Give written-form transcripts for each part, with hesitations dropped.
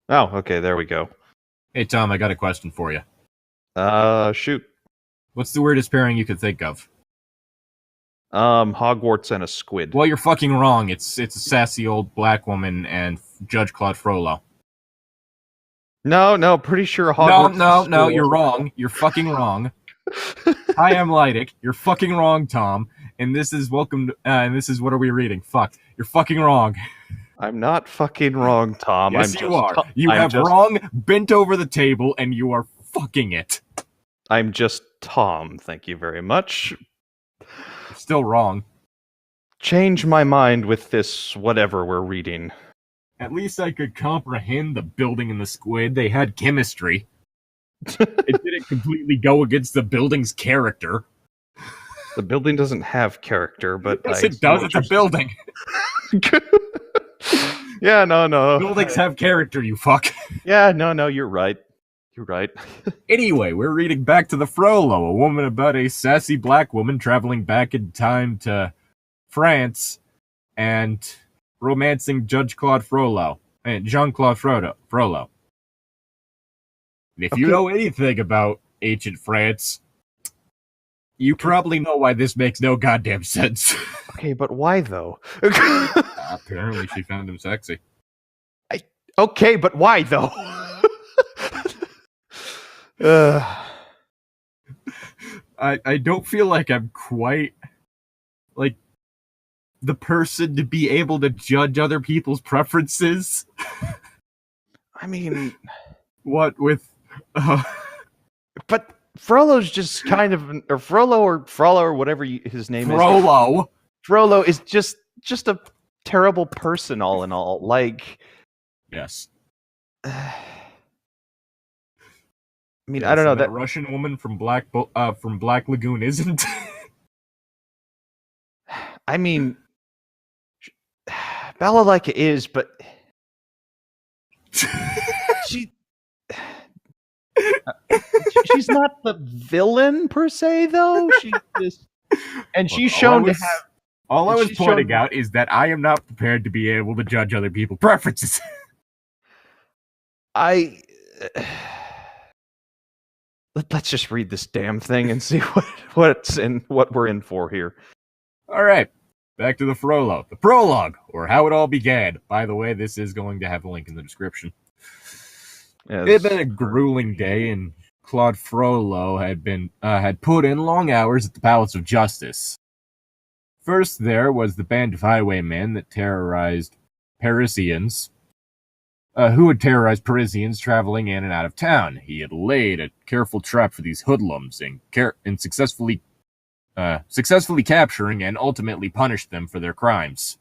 Oh, okay, there we go. Hey, Tom, I got a question for you. Shoot. What's the weirdest pairing you could think of? Hogwarts and a squid. Well, you're fucking wrong. It's a sassy old black woman and Judge Claude Frollo. No, pretty sure Hogwarts. No, you're wrong. You're fucking wrong. Hi, I'm Llytic. You're fucking wrong, Tom. And this is and this is what are we reading? Fuck. You're fucking wrong. I'm not fucking wrong, Tom. Yes, you are. You have wrong bent over the table, and you are fucking it. I'm just Tom. Thank you very much. You're still wrong. Change my mind with this whatever we're reading. At least I could comprehend the building and the squid. They had chemistry. It didn't completely go against the building's character. The building doesn't have character, but yes, it does. It's a building. Yeah, no. Buildings have character, you fuck. Yeah, no, you're right. You're right. Anyway, we're reading Back to the Frollo, a woman about a sassy black woman traveling back in time to France and romancing Judge Claude Frollo and Jean-Claude Frollo. If you know anything about ancient France, you probably know why this makes no goddamn sense. Okay, but why though? Apparently she found him sexy. Okay, but why though? I don't feel like I'm quite like the person to be able to judge other people's preferences. I mean, what with but Frollo's just kind of, or Frollo or whatever his name is. Frollo is just a terrible person, all in all. Like, yes. I mean, I don't know, that Russian woman from Black Lagoon isn't. I mean, Balalaika is, but she's not the villain per se, though. She's just, and she's shown to have. All I was pointing out is that I am not prepared to be able to judge other people's preferences. Let's just read this damn thing and see what we're in for here. All right, back to the Frollo, the prologue, or how it all began. By the way, this is going to have a link in the description. Yes. It had been a grueling day, and Claude Frollo had put in long hours at the Palace of Justice. First, there was the band of highwaymen that terrorized Parisians, who had terrorized Parisians traveling in and out of town. He had laid a careful trap for these hoodlums and successfully capturing and ultimately punished them for their crimes.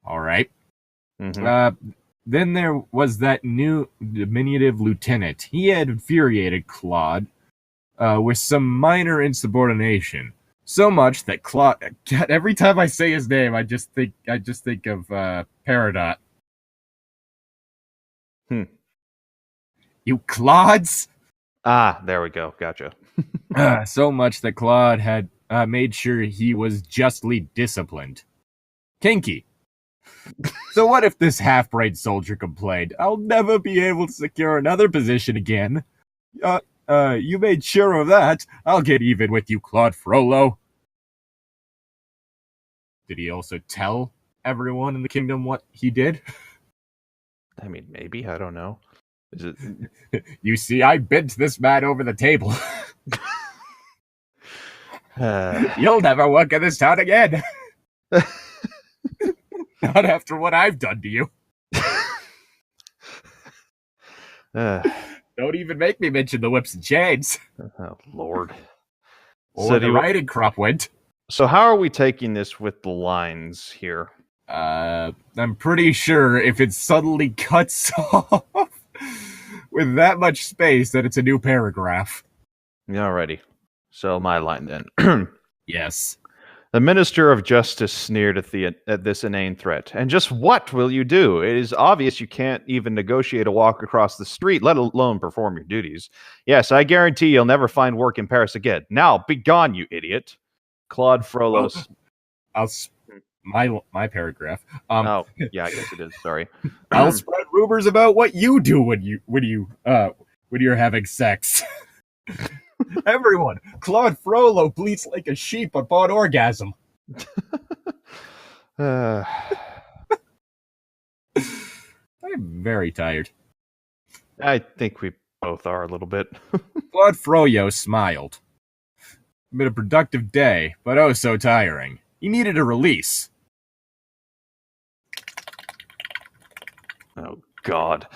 All right. Mm-hmm. Then there was that new diminutive lieutenant. He had infuriated Claude with some minor insubordination, so much that Claude. God, every time I say his name, I just think of Peridot. You Claudes. There we go. Gotcha. So much that Claude had made sure he was justly disciplined. Kinky. So what if this half-brained soldier complained? I'll never be able to secure another position again. You made sure of that. I'll get even with you, Claude Frollo. Did he also tell everyone in the kingdom what he did? I mean, maybe. I don't know. Is it? You see, I bent this man over the table. You'll never work in this town again. Not after what I've done to you. Don't even make me mention the whips and chains. Oh, Lord. Or so the riding crop went. So how are we taking this with the lines here? I'm pretty sure if it suddenly cuts off with that much space that it's a new paragraph. Alrighty. So my line then. Yes. The Minister of Justice sneered at this inane threat. And just what will you do? It is obvious you can't even negotiate a walk across the street, let alone perform your duties. Yes, I guarantee you'll never find work in Paris again. Now, begone, you idiot. Claude Frollo. my paragraph. Oh, yeah, I guess it is. Sorry. I'll spread rumors about what you do when you're having sex. Everyone, Claude Frollo bleats like a sheep upon orgasm. I'm very tired. I think we both are a little bit. Claude Frollo smiled. It's been a productive day, but oh so tiring. He needed a release. Oh, God.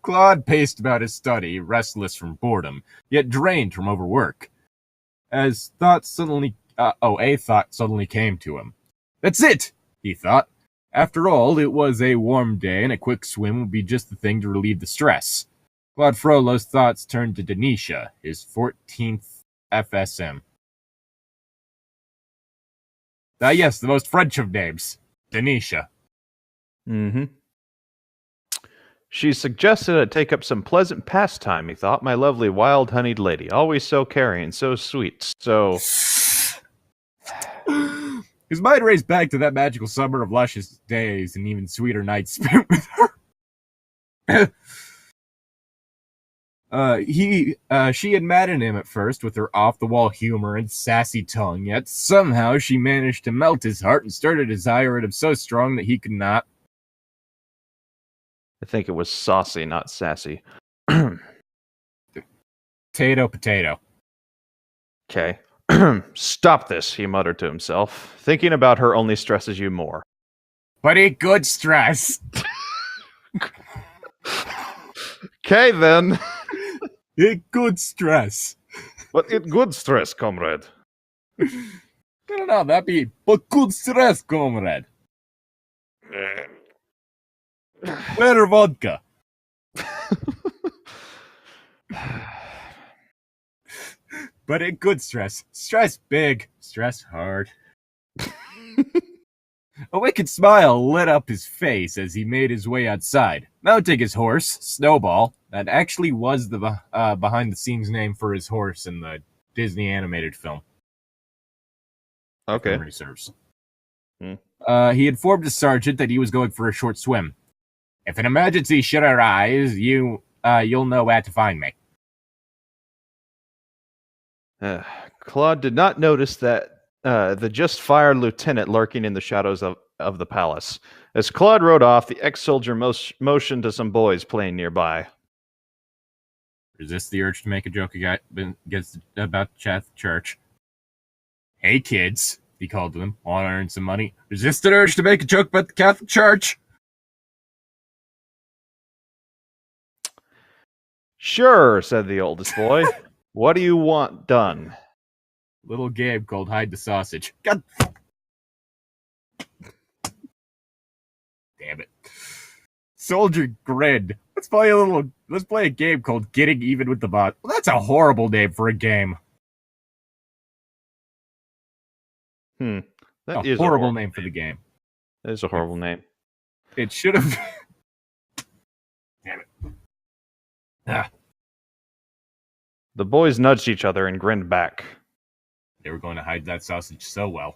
Claude paced about his study, restless from boredom, yet drained from overwork. A thought suddenly came to him. That's it, he thought. After all, it was a warm day, and a quick swim would be just the thing to relieve the stress. Claude Frollo's thoughts turned to Denisha, his 14th FSM. Yes, the most French of names. Denisha. Mm-hmm. She suggested I take up some pleasant pastime, he thought. My lovely wild-honeyed lady, always so caring and so sweet, so... His mind raced back to that magical summer of luscious days and even sweeter nights spent with her. She had maddened him at first with her off-the-wall humor and sassy tongue, yet somehow she managed to melt his heart and stirred a desire in him so strong that he could not... I think it was saucy, not sassy. Potato. Okay. Stop this, he muttered to himself. Thinking about her only stresses you more. But it good stress. Okay, then. It good stress. But it good stress, comrade. I don't know, that'd be... But good stress, comrade. Better vodka. But it good stress. Stress big. Stress hard. A wicked smile lit up his face as he made his way outside, mounting his horse, Snowball. That actually was the behind-the-scenes name for his horse in the Disney animated film. Okay. Memory serves. He informed his sergeant that he was going for a short swim. If an emergency should arise, you'll know where to find me. Claude did not notice that the just-fired lieutenant lurking in the shadows of the palace. As Claude rode off, the ex-soldier motioned to some boys playing nearby. Resist the urge to make a joke about the Catholic Church. Hey, kids, he called to them. Want to earn some money? Resist the urge to make a joke about the Catholic Church. Sure, said the oldest boy. What do you want done? Little Gabe called Hide the Sausage. God damn it. Soldier grinned. Let's play a game called Getting Even with the Bot. Well, that's a horrible name for a game. That is a horrible name for the game. That is a horrible name. It should have... Damn it. Ah. The boys nudged each other and grinned back. They were going to hide that sausage so well.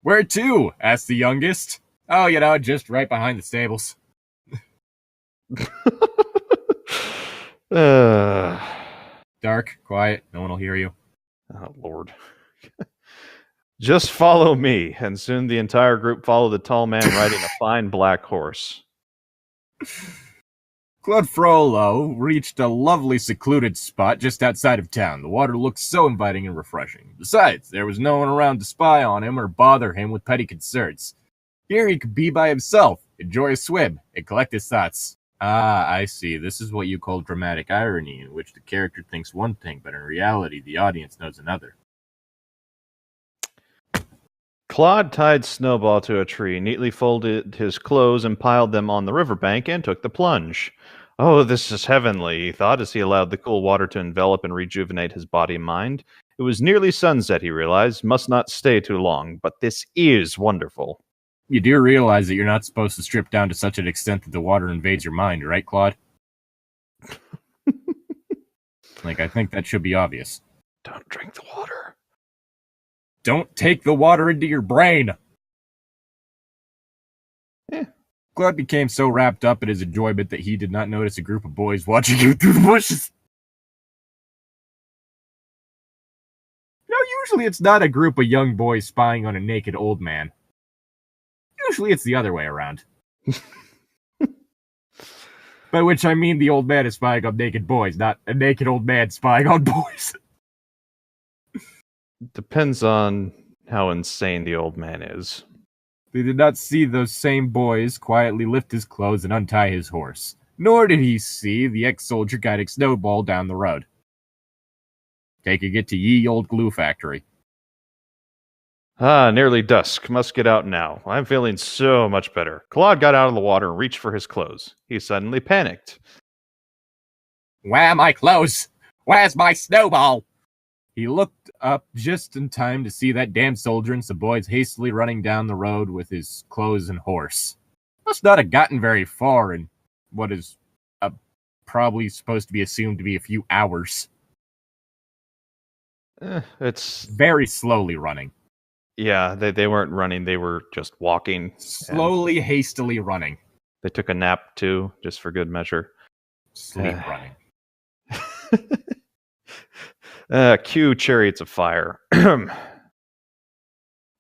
Where to? Asked the youngest. Oh, just right behind the stables. Dark, quiet, no one will hear you. Oh, Lord. Just follow me, and soon the entire group followed the tall man riding a fine black horse. Claude Frollo reached a lovely secluded spot just outside of town. The water looked so inviting and refreshing. Besides, there was no one around to spy on him or bother him with petty concerns. Here he could be by himself, enjoy a swim, and collect his thoughts. Ah, I see. This is what you call dramatic irony, in which the character thinks one thing, but in reality, the audience knows another. Claude tied Snowball to a tree, neatly folded his clothes and piled them on the riverbank, and took the plunge. Oh, this is heavenly, he thought, as he allowed the cool water to envelop and rejuvenate his body and mind. It was nearly sunset, he realized, must not stay too long, but this is wonderful. You do realize that you're not supposed to strip down to such an extent that the water invades your mind, right, Claude? I think that should be obvious. Don't drink the water. Don't take the water into your brain. Claude became so wrapped up in his enjoyment that he did not notice a group of boys watching him through the bushes. Usually it's not a group of young boys spying on a naked old man. Usually it's the other way around. By which I mean the old man is spying on naked boys, not a naked old man spying on boys. Depends on how insane the old man is. They did not see those same boys quietly lift his clothes and untie his horse. Nor did he see the ex-soldier guiding Snowball down the road, taking it to ye old glue factory. Nearly dusk. Must get out now. I'm feeling so much better. Claude got out of the water and reached for his clothes. He suddenly panicked. Where are my clothes? Where's my Snowball? He looked up just in time to see that damn soldier and some boys hastily running down the road with his clothes and horse. Must not have gotten very far in what is probably supposed to be assumed to be a few hours. It's very slowly running. Yeah, they weren't running. They were just walking. Slowly, hastily running. They took a nap, too, just for good measure. Sleep running. Cue chariots of fire.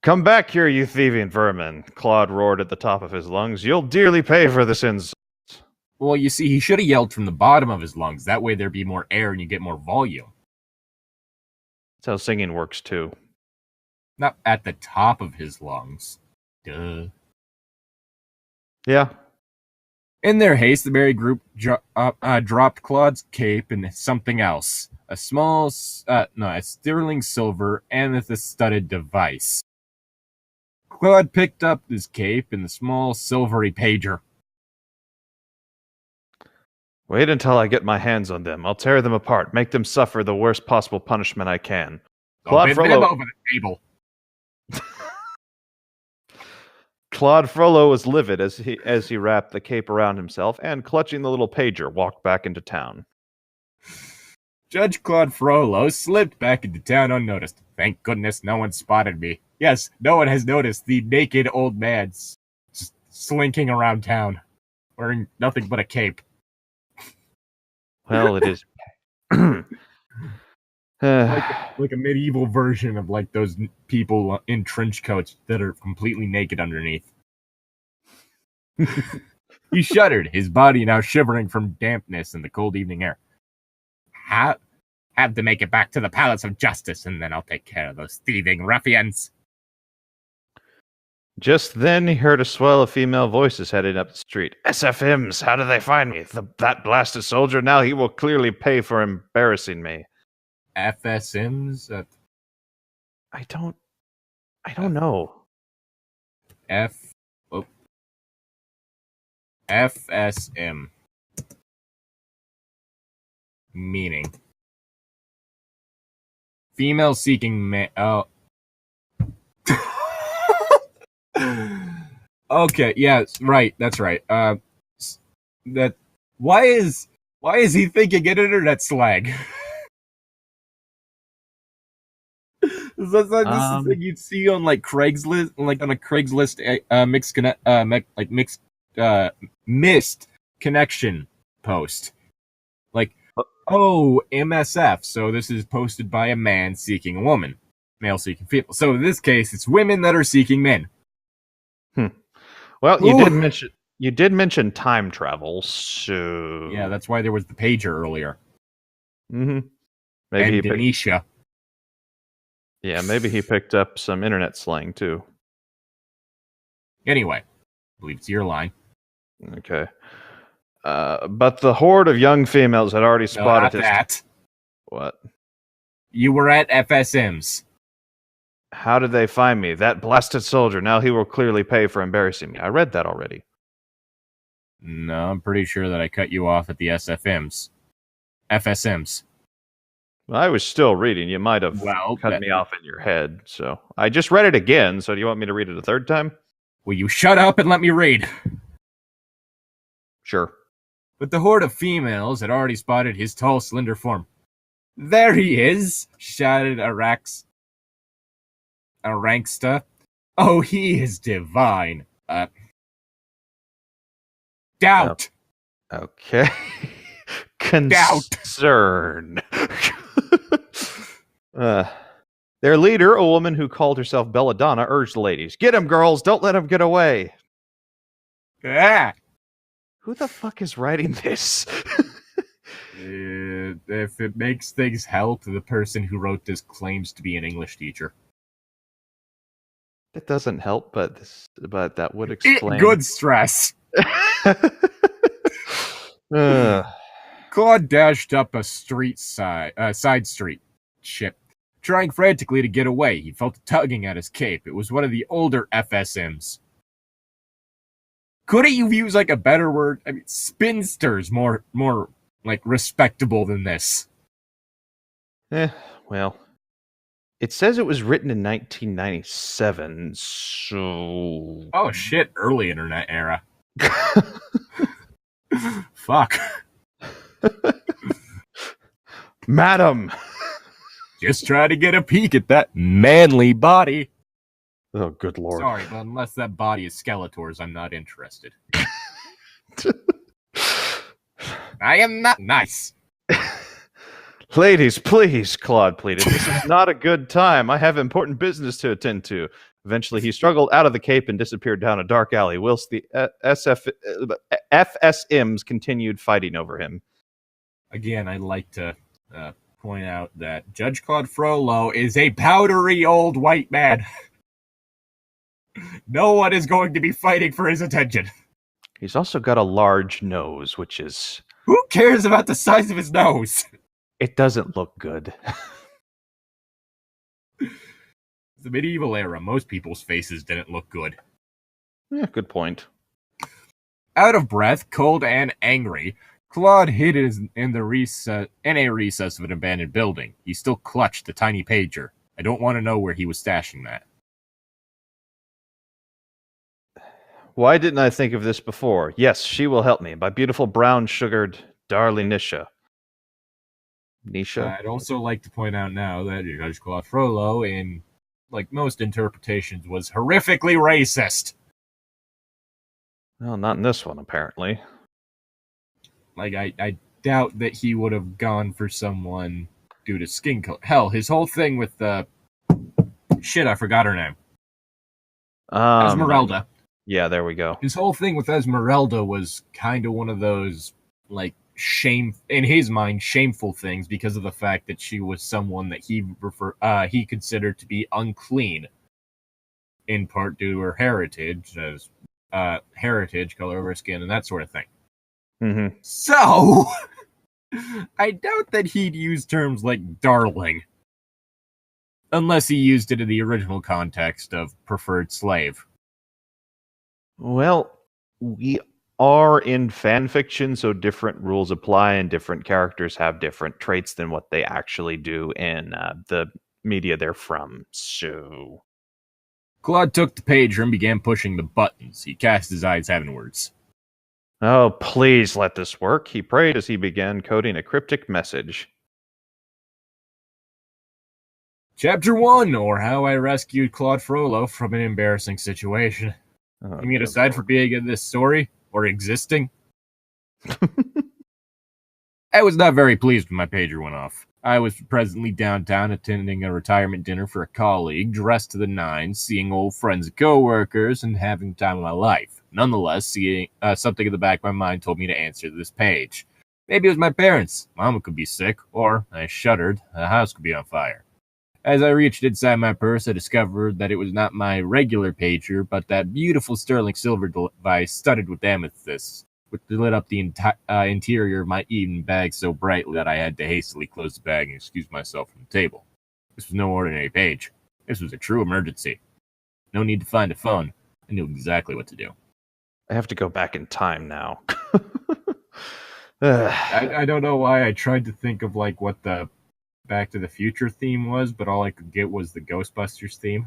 Come back here, you thieving vermin, Claude roared at the top of his lungs. You'll dearly pay for this insult. Well, you see, he should have yelled from the bottom of his lungs. That way there'd be more air and you get more volume. That's how singing works, too. Not at the top of his lungs. Duh. Yeah. In their haste, the merry group dropped Claude's cape and something else. A sterling silver amethyst-studded device. Claude picked up his cape and the small silvery pager. Wait until I get my hands on them. I'll tear them apart, make them suffer the worst possible punishment I can. Claude Frollo over the table. Claude Frollo was livid as he wrapped the cape around himself and, clutching the little pager, walked back into town. Judge Claude Frollo slipped back into town unnoticed. Thank goodness no one spotted me. Yes, no one has noticed the naked old man slinking around town, wearing nothing but a cape. Well, it is like a medieval version of like those people in trench coats that are completely naked underneath. He shuddered, his body now shivering from dampness in the cold evening air. Have to make it back to the Palace of Justice, and then I'll take care of those thieving ruffians. Just then he heard a swell of female voices heading up the street. SFMs, how do they find me? That blasted soldier, now he will clearly pay for embarrassing me. FSMs? I don't know. FSM. Meaning. Female seeking man. Oh. Okay, yeah, right, that's right. Why is he thinking in internet slang? This is the thing you'd see on like Craigslist, like on a Craigslist missed connection post. Like, oh, MSF. So this is posted by a man seeking a woman, male seeking female. So in this case, it's women that are seeking men. Well, you did mention time travel, so yeah, that's why there was the pager earlier. Mm-hmm. Maybe and Denisha. Yeah, maybe he picked up some internet slang, too. Anyway, I believe it's your line. Okay. But the horde of young females had already spotted his... that. What? You were at FSM's. How did they find me? That blasted soldier. Now he will clearly pay for embarrassing me. I read that already. No, I'm pretty sure that I cut you off at the FSM's. Well, I was still reading. You might have cut me off in your head. So I just read it again. So do you want me to read it a third time? Will you shut up and let me read? Sure. But the horde of females had already spotted his tall, slender form. There he is, shouted Aranksta. Oh, he is divine. Doubt. Okay. Concern. Their leader, a woman who called herself Belladonna, urged the ladies, "Get him, girls! Don't let him get away!" Who the fuck is writing this? If it makes things help, the person who wrote this claims to be an English teacher. It doesn't help, but that would explain. Good stress. Claude dashed up a side street. Shit. Trying frantically to get away, he felt a tugging at his cape. It was one of the older FSMs. Couldn't you use like a better word? I mean, spinsters more like respectable than this. Well, it says it was written in 1997, so... Oh shit, early internet era. Fuck. Madam! Just try to get a peek at that manly body. Oh, good lord. Sorry, but unless that body is Skeletor's, I'm not interested. I am not nice. Ladies, please, Claude pleaded. This is not a good time. I have important business to attend to. Eventually, he struggled out of the cape and disappeared down a dark alley, whilst the FSMs continued fighting over him. Again, I'd like to point out that Judge Claude Frollo is a powdery old white man. No one is going to be fighting for his attention. He's also got a large nose, which is... Who cares about the size of his nose? It doesn't look good. The medieval era, most people's faces didn't look good. Yeah, good point. Out of breath, cold, and angry, Claude hid in a recess of an abandoned building. He still clutched the tiny pager. I don't want to know where he was stashing that. Why didn't I think of this before? Yes, she will help me. My beautiful brown-sugared darling Nisha. I'd also like to point out now that Judge Claude Frollo, in like most interpretations, was horrifically racist. Well, not in this one, apparently. Like, I doubt that he would have gone for someone due to skin color. Hell, his whole thing with shit, I forgot her name. Esmeralda. Yeah, there we go. His whole thing with Esmeralda was kind of one of those, like, in his mind, shameful things because of the fact that she was someone that he considered to be unclean, in part due to her heritage, as color of her skin, and that sort of thing. Mm-hmm. So, I doubt that he'd use terms like darling, unless he used it in the original context of preferred slave. Well, we are in fanfiction, so different rules apply and different characters have different traits than what they actually do in the media they're from. So, Claude took the pager and began pushing the buttons. He cast his eyes heavenwards. Oh, please let this work, he prayed as he began coding a cryptic message. Chapter 1, or How I Rescued Claude Frollo from an Embarrassing Situation. Oh, you mean aside from being in this story, or existing? I was not very pleased when my pager went off. I was presently downtown attending a retirement dinner for a colleague, dressed to the nines, seeing old friends and co-workers, and having the time of my life. Nonetheless, seeing something in the back of my mind told me to answer this page. Maybe it was my parents. Mama could be sick, or, I shuddered, the house could be on fire. As I reached inside my purse, I discovered that it was not my regular pager, but that beautiful sterling silver device studded with amethysts, which lit up the interior of my evening bag so brightly that I had to hastily close the bag and excuse myself from the table. This was no ordinary page. This was a true emergency. No need to find a phone. I knew exactly what to do. I have to go back in time now. I don't know why I tried to think of like what the Back to the Future theme was, but all I could get was the Ghostbusters theme.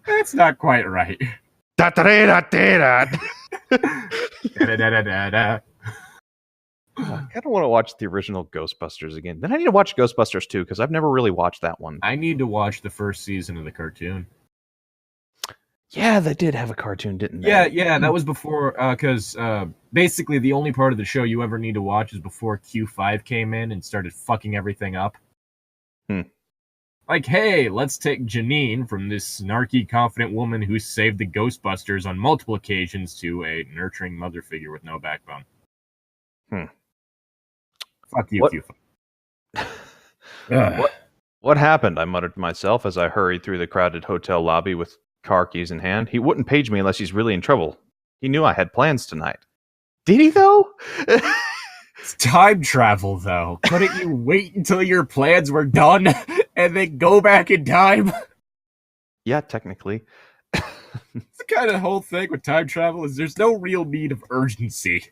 That's not quite right. I kind of want to watch the original Ghostbusters again. Then I need to watch Ghostbusters 2 because I've never really watched that one. I need to watch the first season of the cartoon. Yeah, they did have a cartoon, didn't they? Yeah, that was before, because basically the only part of the show you ever need to watch is before Q5 came in and started fucking everything up. Like, hey, let's take Janine from this snarky, confident woman who saved the Ghostbusters on multiple occasions to a nurturing mother figure with no backbone. Fuck you, Q5. What happened? I muttered to myself as I hurried through the crowded hotel lobby with car keys in hand. He wouldn't page me unless he's really in trouble. He knew I had plans tonight. Did he, though? It's time travel, though. Couldn't you wait until your plans were done and then go back in time? Yeah, technically. It's the kind of whole thing with time travel is there's no real need of urgency.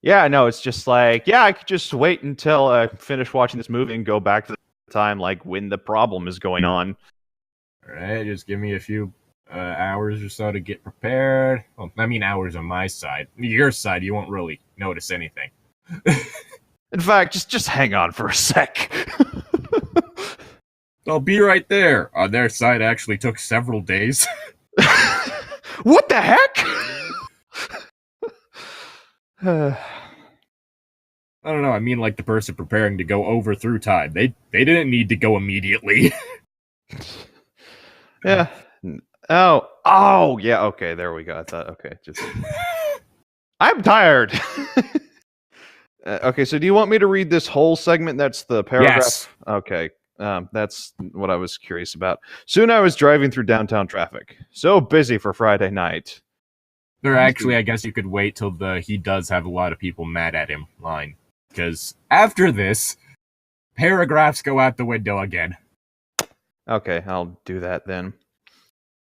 Yeah, no, it's just like, yeah, I could just wait until I finish watching this movie and go back to the time like when the problem is going on. All right, just give me a few hours or so to get prepared. Well, I mean hours on my side. Your side, you won't really notice anything. In fact, just hang on for a sec. I'll be right there. On their side actually took several days. What the heck? I don't know. I mean, like the person preparing to go over through time. They didn't need to go immediately. Yeah. Oh, yeah. Okay, there we go. I thought, okay, just. I'm tired. Okay, so do you want me to read this whole segment? That's the paragraph. Yes. Okay. That's what I was curious about. Soon I was driving through downtown traffic. So busy for Friday night. There actually, I guess you could wait till he does have a lot of people mad at him line. Because after this, paragraphs go out the window again. Okay, I'll do that then.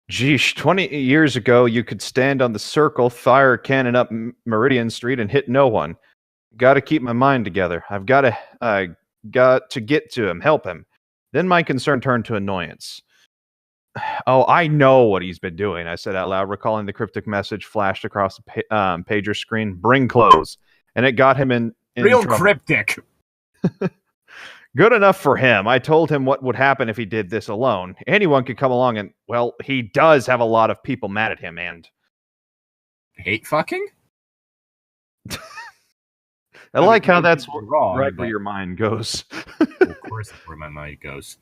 Geesh, 20 years ago, you could stand on the circle, fire a cannon up Meridian Street, and hit no one. Got to keep my mind together. I've got to get to him, help him. Then my concern turned to annoyance. Oh, I know what he's been doing, I said out loud, recalling the cryptic message flashed across the pager screen. Bring clothes. And it got him in real trouble. Cryptic. Good enough for him. I told him what would happen if he did this alone. Anyone could come along and, well, he does have a lot of people mad at him and... Hate fucking? I like how that's wrong, right where your mind goes. Of course that's where my mind goes.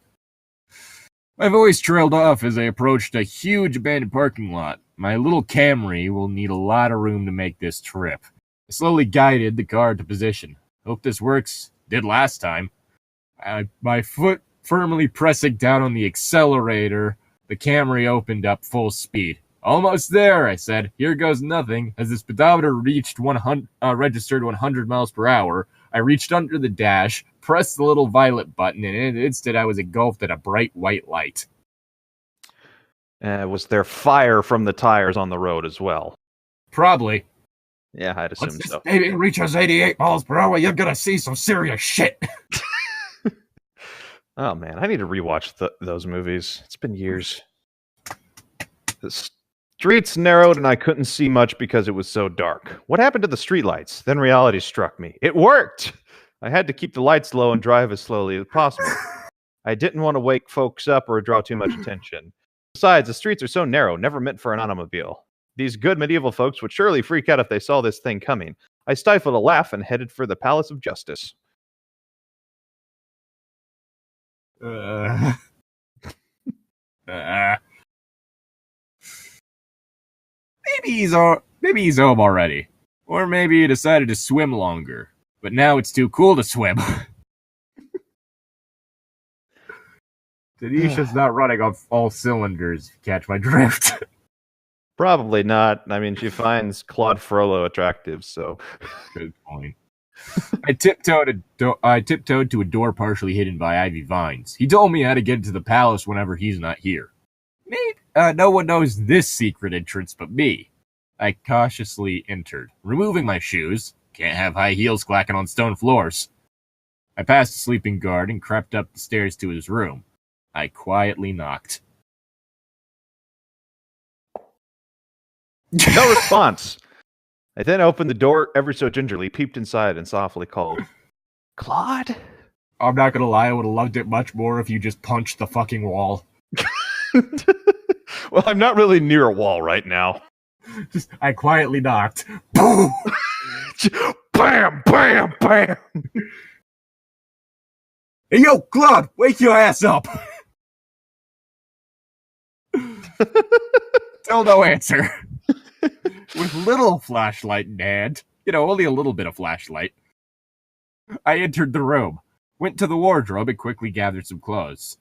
My voice trailed off as I approached a huge abandoned parking lot. My little Camry will need a lot of room to make this trip. I slowly guided the car to position. Hope this works. Did last time. My foot firmly pressing down on the accelerator, the Camry opened up full speed. Almost there, I said. Here goes nothing. As the speedometer registered 100 miles per hour, I reached under the dash, pressed the little violet button, and in an instant I was engulfed in a bright white light. Was there fire from the tires on the road as well? Probably. Yeah, I'd assume so. If it reaches 88 miles per hour, you're gonna see some serious shit. Oh man, I need to rewatch those movies. It's been years. The streets narrowed and I couldn't see much because it was so dark. What happened to the streetlights? Then reality struck me. It worked! I had to keep the lights low and drive as slowly as possible. I didn't want to wake folks up or draw too much attention. Besides, the streets are so narrow, never meant for an automobile. These good medieval folks would surely freak out if they saw this thing coming. I stifled a laugh and headed for the Palace of Justice. Maybe he's home already. Or maybe he decided to swim longer. But now it's too cool to swim. Tanisha's not running on all cylinders, if you catch my drift. Probably not. I mean, she finds Claude Frollo attractive, so... Good point. I tiptoed to a door partially hidden by ivy vines. He told me how to get into the palace whenever he's not here. No one knows this secret entrance but me. I cautiously entered, removing my shoes. Can't have high heels clacking on stone floors. I passed the sleeping guard and crept up the stairs to his room. I quietly knocked. No response. I then opened the door ever so gingerly, peeped inside, and softly called, Claude? I'm not gonna lie, I would have loved it much more if you just punched the fucking wall. Well, I'm not really near a wall right now. I quietly knocked. Boom! Bam, bam, bam! Hey, yo, Claude, wake your ass up! Still no answer. With little flashlight in hand, only a little bit of flashlight, I entered the room, went to the wardrobe, and quickly gathered some clothes.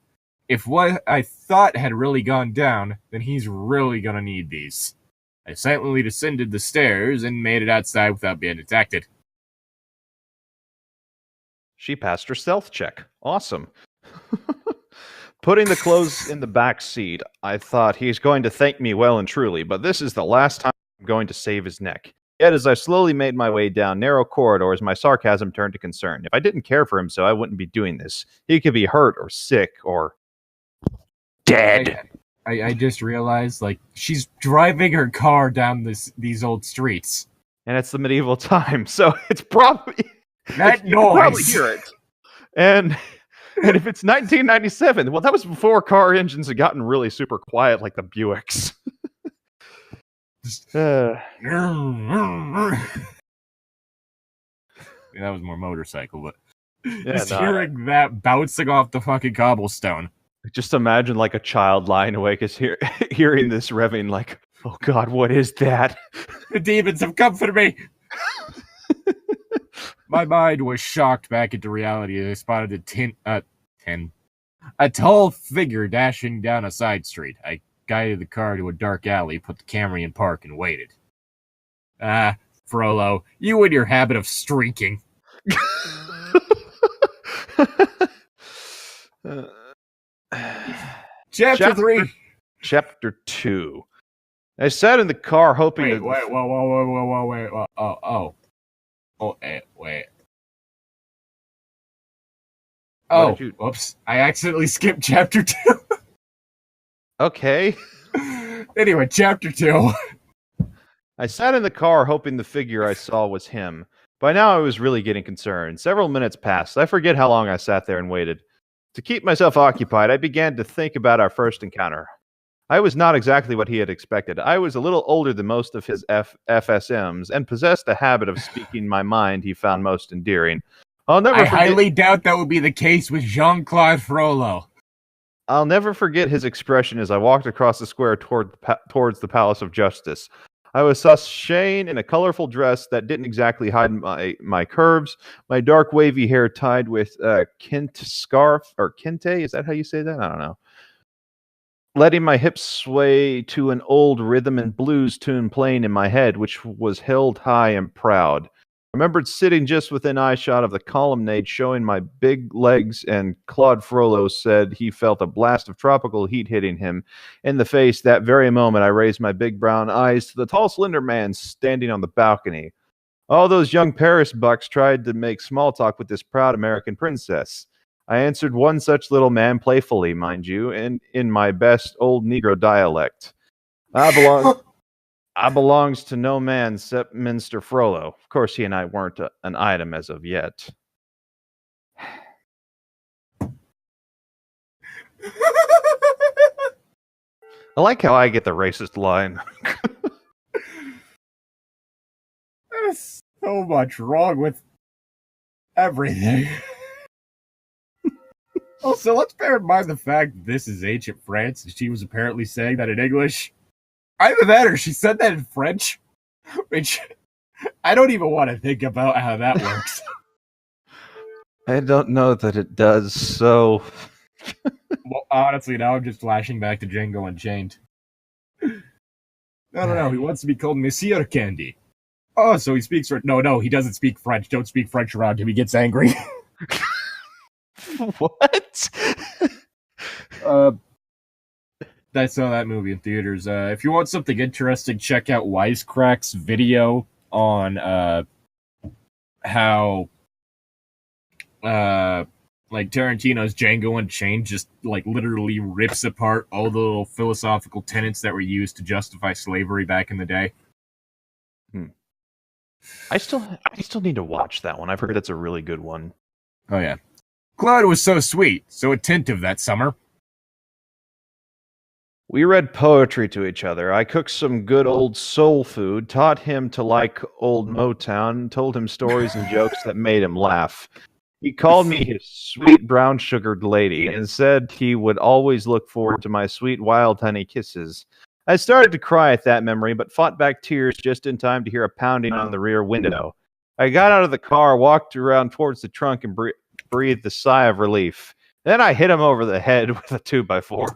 If what I thought had really gone down, then he's really gonna need these. I silently descended the stairs and made it outside without being detected. She passed her stealth check. Awesome. Putting the clothes in the back seat, I thought he's going to thank me well and truly, but this is the last time I'm going to save his neck. Yet as I slowly made my way down narrow corridors, my sarcasm turned to concern. If I didn't care for him so, I wouldn't be doing this. He could be hurt or sick or dead. I just realized, she's driving her car down these old streets. And it's the medieval time, so it's probably... That noise! You can probably hear it. And if it's 1997, well, that was before car engines had gotten really super quiet like the Buicks. That was more motorcycle, but hearing that bouncing off the fucking cobblestone. Just imagine a child lying awake is hearing this revving like, oh god, what is that? The demons have come for me! My mind was shocked back into reality as I spotted a tall figure dashing down a side street. I guided the car to a dark alley, put the Camry in park, and waited. Frollo, you and your habit of streaking. Chapter 3. Chapter 2. I sat in the car hoping wait, wait. Whoops. I accidentally skipped chapter 2. Okay. Anyway, chapter 2. I sat in the car hoping the figure I saw was him. By now I was really getting concerned. Several minutes passed. I forget how long I sat there and waited. To keep myself occupied, I began to think about our first encounter. I was not exactly what he had expected. I was a little older than most of his FSMs and possessed a habit of speaking my mind he found most endearing. I highly doubt that would be the case with Jean-Claude Frollo. I'll never forget his expression as I walked across the square towards the Palace of Justice. I was Shane in a colorful dress that didn't exactly hide my curves, my dark wavy hair tied with a kente scarf, or kente, is that how you say that? I don't know. Letting my hips sway to an old rhythm and blues tune playing in my head, which was held high and proud. I remembered sitting just within eyeshot of the colonnade showing my big legs, and Claude Frollo said he felt a blast of tropical heat hitting him in the face. That very moment, I raised my big brown eyes to the tall, slender man standing on the balcony. All those young Paris bucks tried to make small talk with this proud American princess. I answered one such little man playfully, mind you, and in my best old Negro dialect. I belongs to no man except Mr. Frollo. Of course, he and I weren't an item as of yet. I like how I get the racist line. There's so much wrong with everything. Also, let's bear in mind the fact that this is ancient France, and she was apparently saying that in English. Either that or she said that in French, which I don't even want to think about how that works. I don't know that it does, so... Well, honestly, now I'm just flashing back to Django Unchained. No, he wants to be called Monsieur Candy. Oh, so he speaks French. No, he doesn't speak French. Don't speak French around him. He gets angry. What? I saw that movie in theaters. If you want something interesting, check out Wisecrack's video on how Tarantino's Django Unchained just literally rips apart all the little philosophical tenets that were used to justify slavery back in the day. I still need to watch that one. I've heard that's a really good one. Oh, yeah. Claude was so sweet, so attentive that summer. We read poetry to each other. I cooked some good old soul food, taught him to like old Motown, told him stories and jokes that made him laugh. He called me his sweet brown-sugared lady and said he would always look forward to my sweet wild honey kisses. I started to cry at that memory, but fought back tears just in time to hear a pounding on the rear window. I got out of the car, walked around towards the trunk, and breathed a sigh of relief. Then I hit him over the head with a 2x4.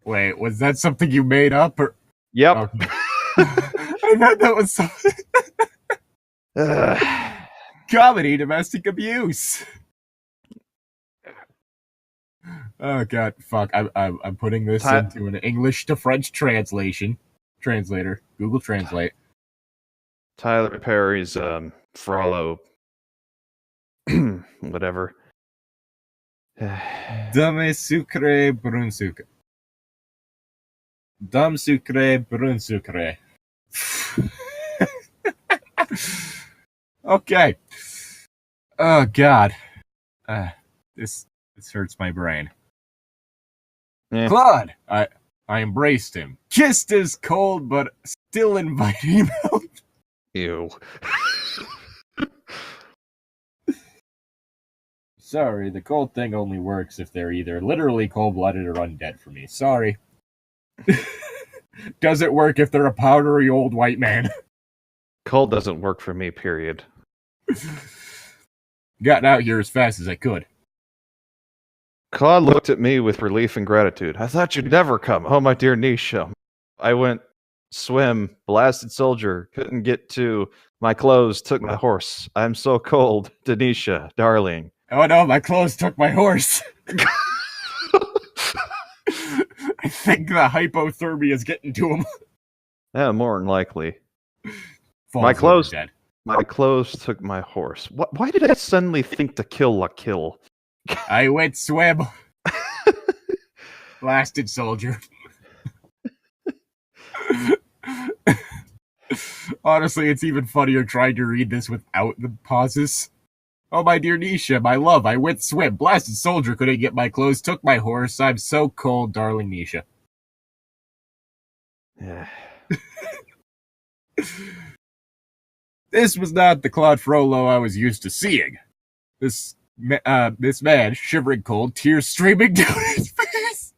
Wait, was that something you made up? Or... Yep. Okay. I thought that was something. Comedy, domestic abuse. Oh god, fuck! I'm putting this into an English to French translator. Google Translate. Tyler Perry's Frollo, whatever. Dame sucre brun sucre. Dame sucre brun sucre. Okay. Oh god. This hurts my brain. Claude! I embraced him. Kissed his cold but still inviting mouth. Ew. Sorry, the cold thing only works if they're either literally cold-blooded or undead for me. Sorry. Does it work if they're a powdery old white man? Cold doesn't work for me, period. Got out here as fast as I could. Claude looked at me with relief and gratitude. I thought you'd never come. Oh, my dear Nisha. I went swim, blasted soldier, couldn't get to my clothes, took my horse. I'm so cold, Denisha, darling. Oh no, my clothes took my horse. I think the hypothermia is getting to him. Yeah, more than likely. My clothes took my horse. Why did I suddenly think to kill a kill? I went swim. Blasted soldier. Honestly, it's even funnier trying to read this without the pauses. Oh, my dear Nisha, my love, I went swim. Blasted soldier couldn't get my clothes, took my horse. I'm so cold, darling Nisha. Yeah. This was not the Claude Frollo I was used to seeing. This man, shivering cold, tears streaming down his face.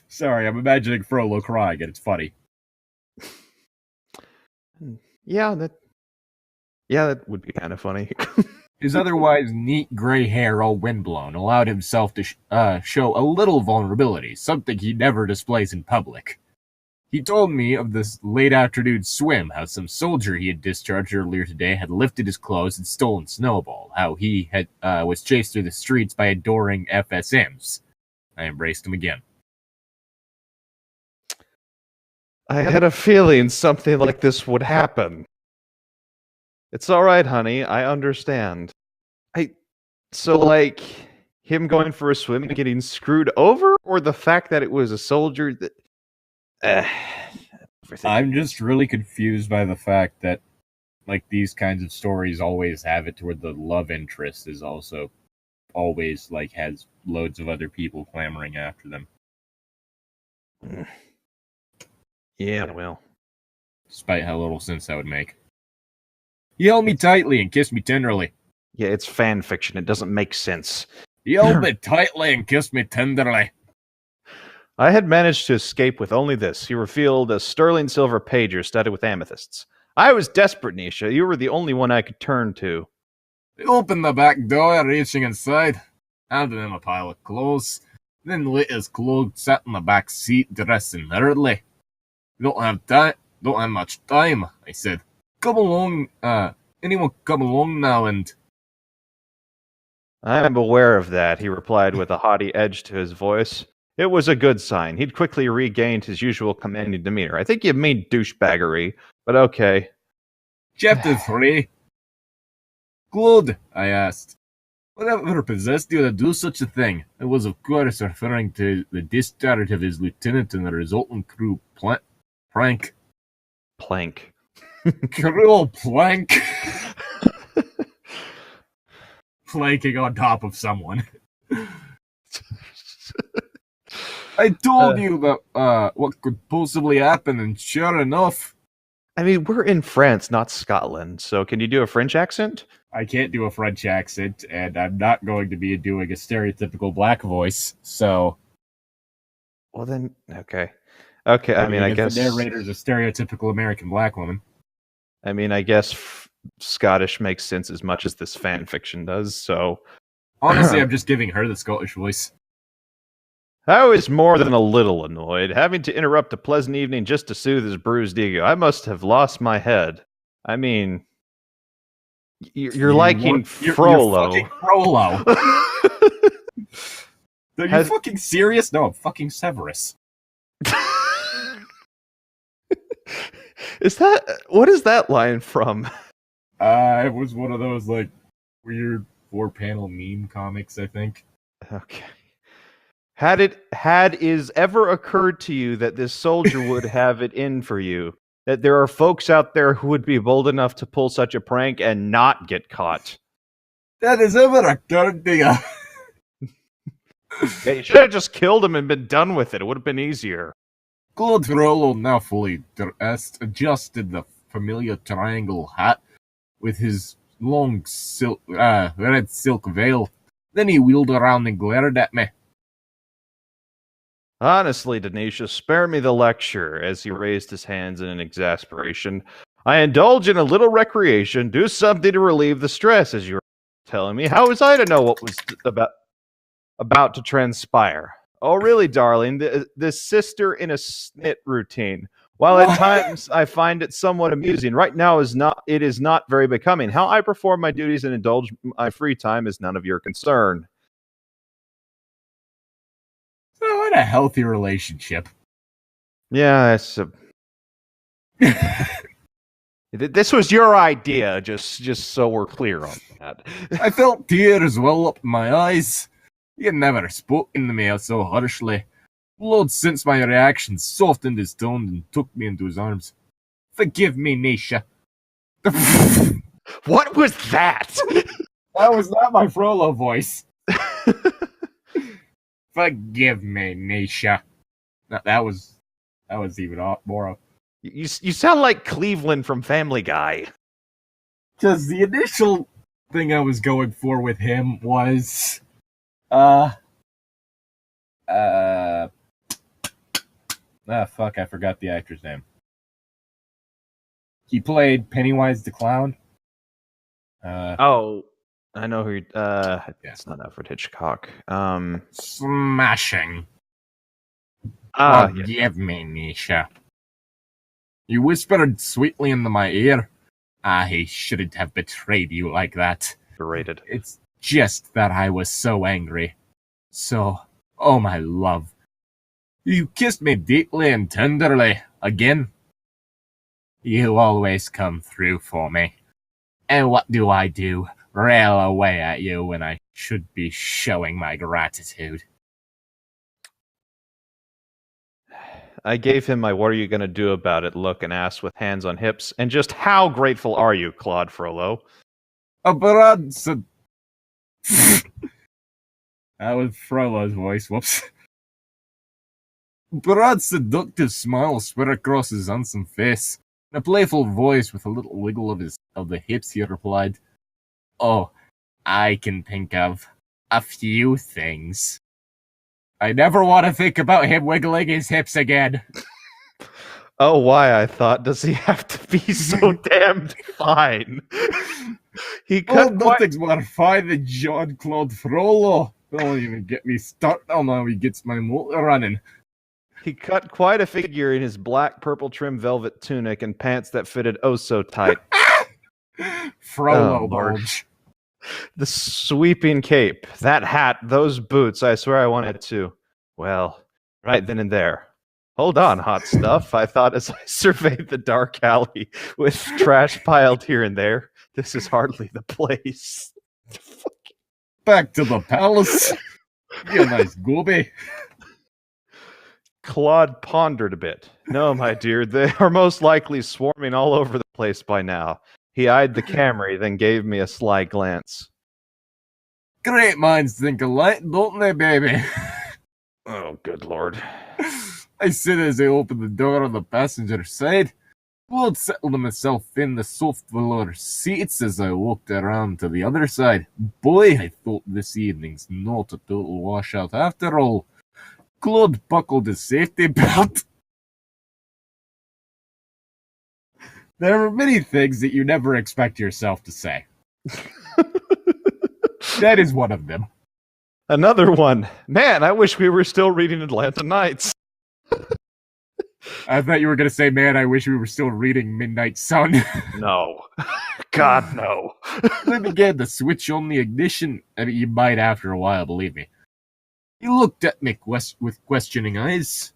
Sorry, I'm imagining Frollo crying, and it's funny. Yeah, that would be kind of funny. His otherwise neat gray hair, all windblown, allowed himself to show a little vulnerability, something he never displays in public. He told me of this late afternoon swim, how some soldier he had discharged earlier today had lifted his clothes and stolen Snowball, how he had was chased through the streets by adoring FSMs. I embraced him again. I had a feeling something like this would happen. It's all right, honey. I understand. So, like, him going for a swim and getting screwed over, or the fact that it was a soldier that... I'm just really confused by the fact that, like, these kinds of stories always have it to where the love interest is also always, like, has loads of other people clamoring after them. Yeah, well. Despite how little sense that would make. He held me tightly and kissed me tenderly. Yeah, it's fan fiction. It doesn't make sense. He held me tightly and kissed me tenderly. I had managed to escape with only this. He revealed a sterling silver pager studded with amethysts. I was desperate, Nisha. You were the only one I could turn to. He opened the back door, reaching inside, handed him a pile of clothes, then lit his clothes, sat in the back seat, dressing hurriedly. Don't have much time, I said. Come along, anyone come along now and... I am aware of that, he replied with a haughty edge to his voice. It was a good sign. He'd quickly regained his usual commanding demeanor. I think you mean douchebaggery, but okay. Chapter 3. Claude, I asked. Whatever possessed you to do such a thing? I was, of course, referring to the discharge of his lieutenant and the resultant crew prank. Plank. Cruel plank. Planking on top of someone. I told you that what could possibly happen, and sure enough. I mean, we're in France, not Scotland, so can you do a French accent? I can't do a French accent, and I'm not going to be doing a stereotypical black voice, so... Well then, okay. Okay, I mean, I guess... the narrator's a stereotypical American black woman. I mean, I guess Scottish makes sense as much as this fan fiction does, so... Honestly, I'm just giving her the Scottish voice. I was more than a little annoyed, having to interrupt a pleasant evening just to soothe his bruised ego. I must have lost my head. I mean... You're liking Frollo. You're fucking Frollo. Are you fucking serious? No, I'm fucking Severus. What is that line from? It was one of those, like, weird 4-panel meme comics, I think. Okay. Had it ever occurred to you that this soldier would have it in for you? That there are folks out there who would be bold enough to pull such a prank and not get caught? That is ever occurred to you. Yeah, you should have just killed him and been done with it. It would have been easier. Claude Frollo, now fully dressed, adjusted the familiar triangle hat with his long red silk veil. Then he wheeled around and glared at me. Honestly, Denisha, spare me the lecture, as he raised his hands in exasperation. I indulge in a little recreation, do something to relieve the stress, as you were telling me. How was I to know what was about to transpire? Oh, really, darling, this sister in a snit routine. While at times I find it somewhat amusing, right now it is not very becoming. How I perform my duties and indulge my free time is none of your concern. So, what a healthy relationship. Yeah, this was your idea, just so we're clear on that. I felt tears well up my eyes. He had never spoken to me so harshly. Lord, since my reaction, softened his tone and took me into his arms. Forgive me, Nisha. What was that? That was not my Frollo voice. Forgive me, Nisha. That was even more. You sound like Cleveland from Family Guy. Because the initial thing I was going for with him was, fuck, I forgot the actor's name. He played Pennywise the Clown. I know who. It's not Alfred Hitchcock. Smashing. Forgive me, Nisha. You whispered sweetly into my ear. I shouldn't have betrayed you like that. Berated. It's just that I was so angry. So, oh my love. You kissed me deeply and tenderly. Again. You always come through for me. And what do? Rail away at you when I should be showing my gratitude. I gave him my "what are you going to do about it" look and asked with hands on hips, and just how grateful are you, Claude Frollo? Brad said... That was Frollo's voice, whoops. Brad's seductive smile spread across his handsome face. In a playful voice with a little wiggle of the hips, he replied, "Oh, I can think of a few things. I never want to think about him wiggling his hips again." Oh, why? I thought, does he have to be so damned fine? Nothing's more fine than Jean-Claude Frollo. Don't even get me started on how he gets my motor running. He cut quite a figure in his black purple trim velvet tunic and pants that fitted oh so tight. Frollo bulge. The sweeping cape, that hat, those boots, I swear I wanted to. Well, right then and there. Hold on, hot stuff, I thought as I surveyed the dark alley with trash piled here and there. This is hardly the place. Back to the palace. Be a nice goby. Claude pondered a bit. No, my dear, they are most likely swarming all over the place by now. He eyed the Camry, then gave me a sly glance. Great minds think alike, don't they, baby? Oh, good lord. I said as I opened the door on the passenger side. Claude settled himself in the soft velour seats as I walked around to the other side. Boy, I thought this evening's not a total washout after all. Claude buckled his safety belt. There are many things that you never expect yourself to say. That is one of them. Another one. Man, I wish we were still reading Atlanta Nights. I thought you were going to say, man, I wish we were still reading Midnight Sun. No. God, no. I began to switch on the ignition. I mean, you might after a while, believe me. He looked at me with questioning eyes.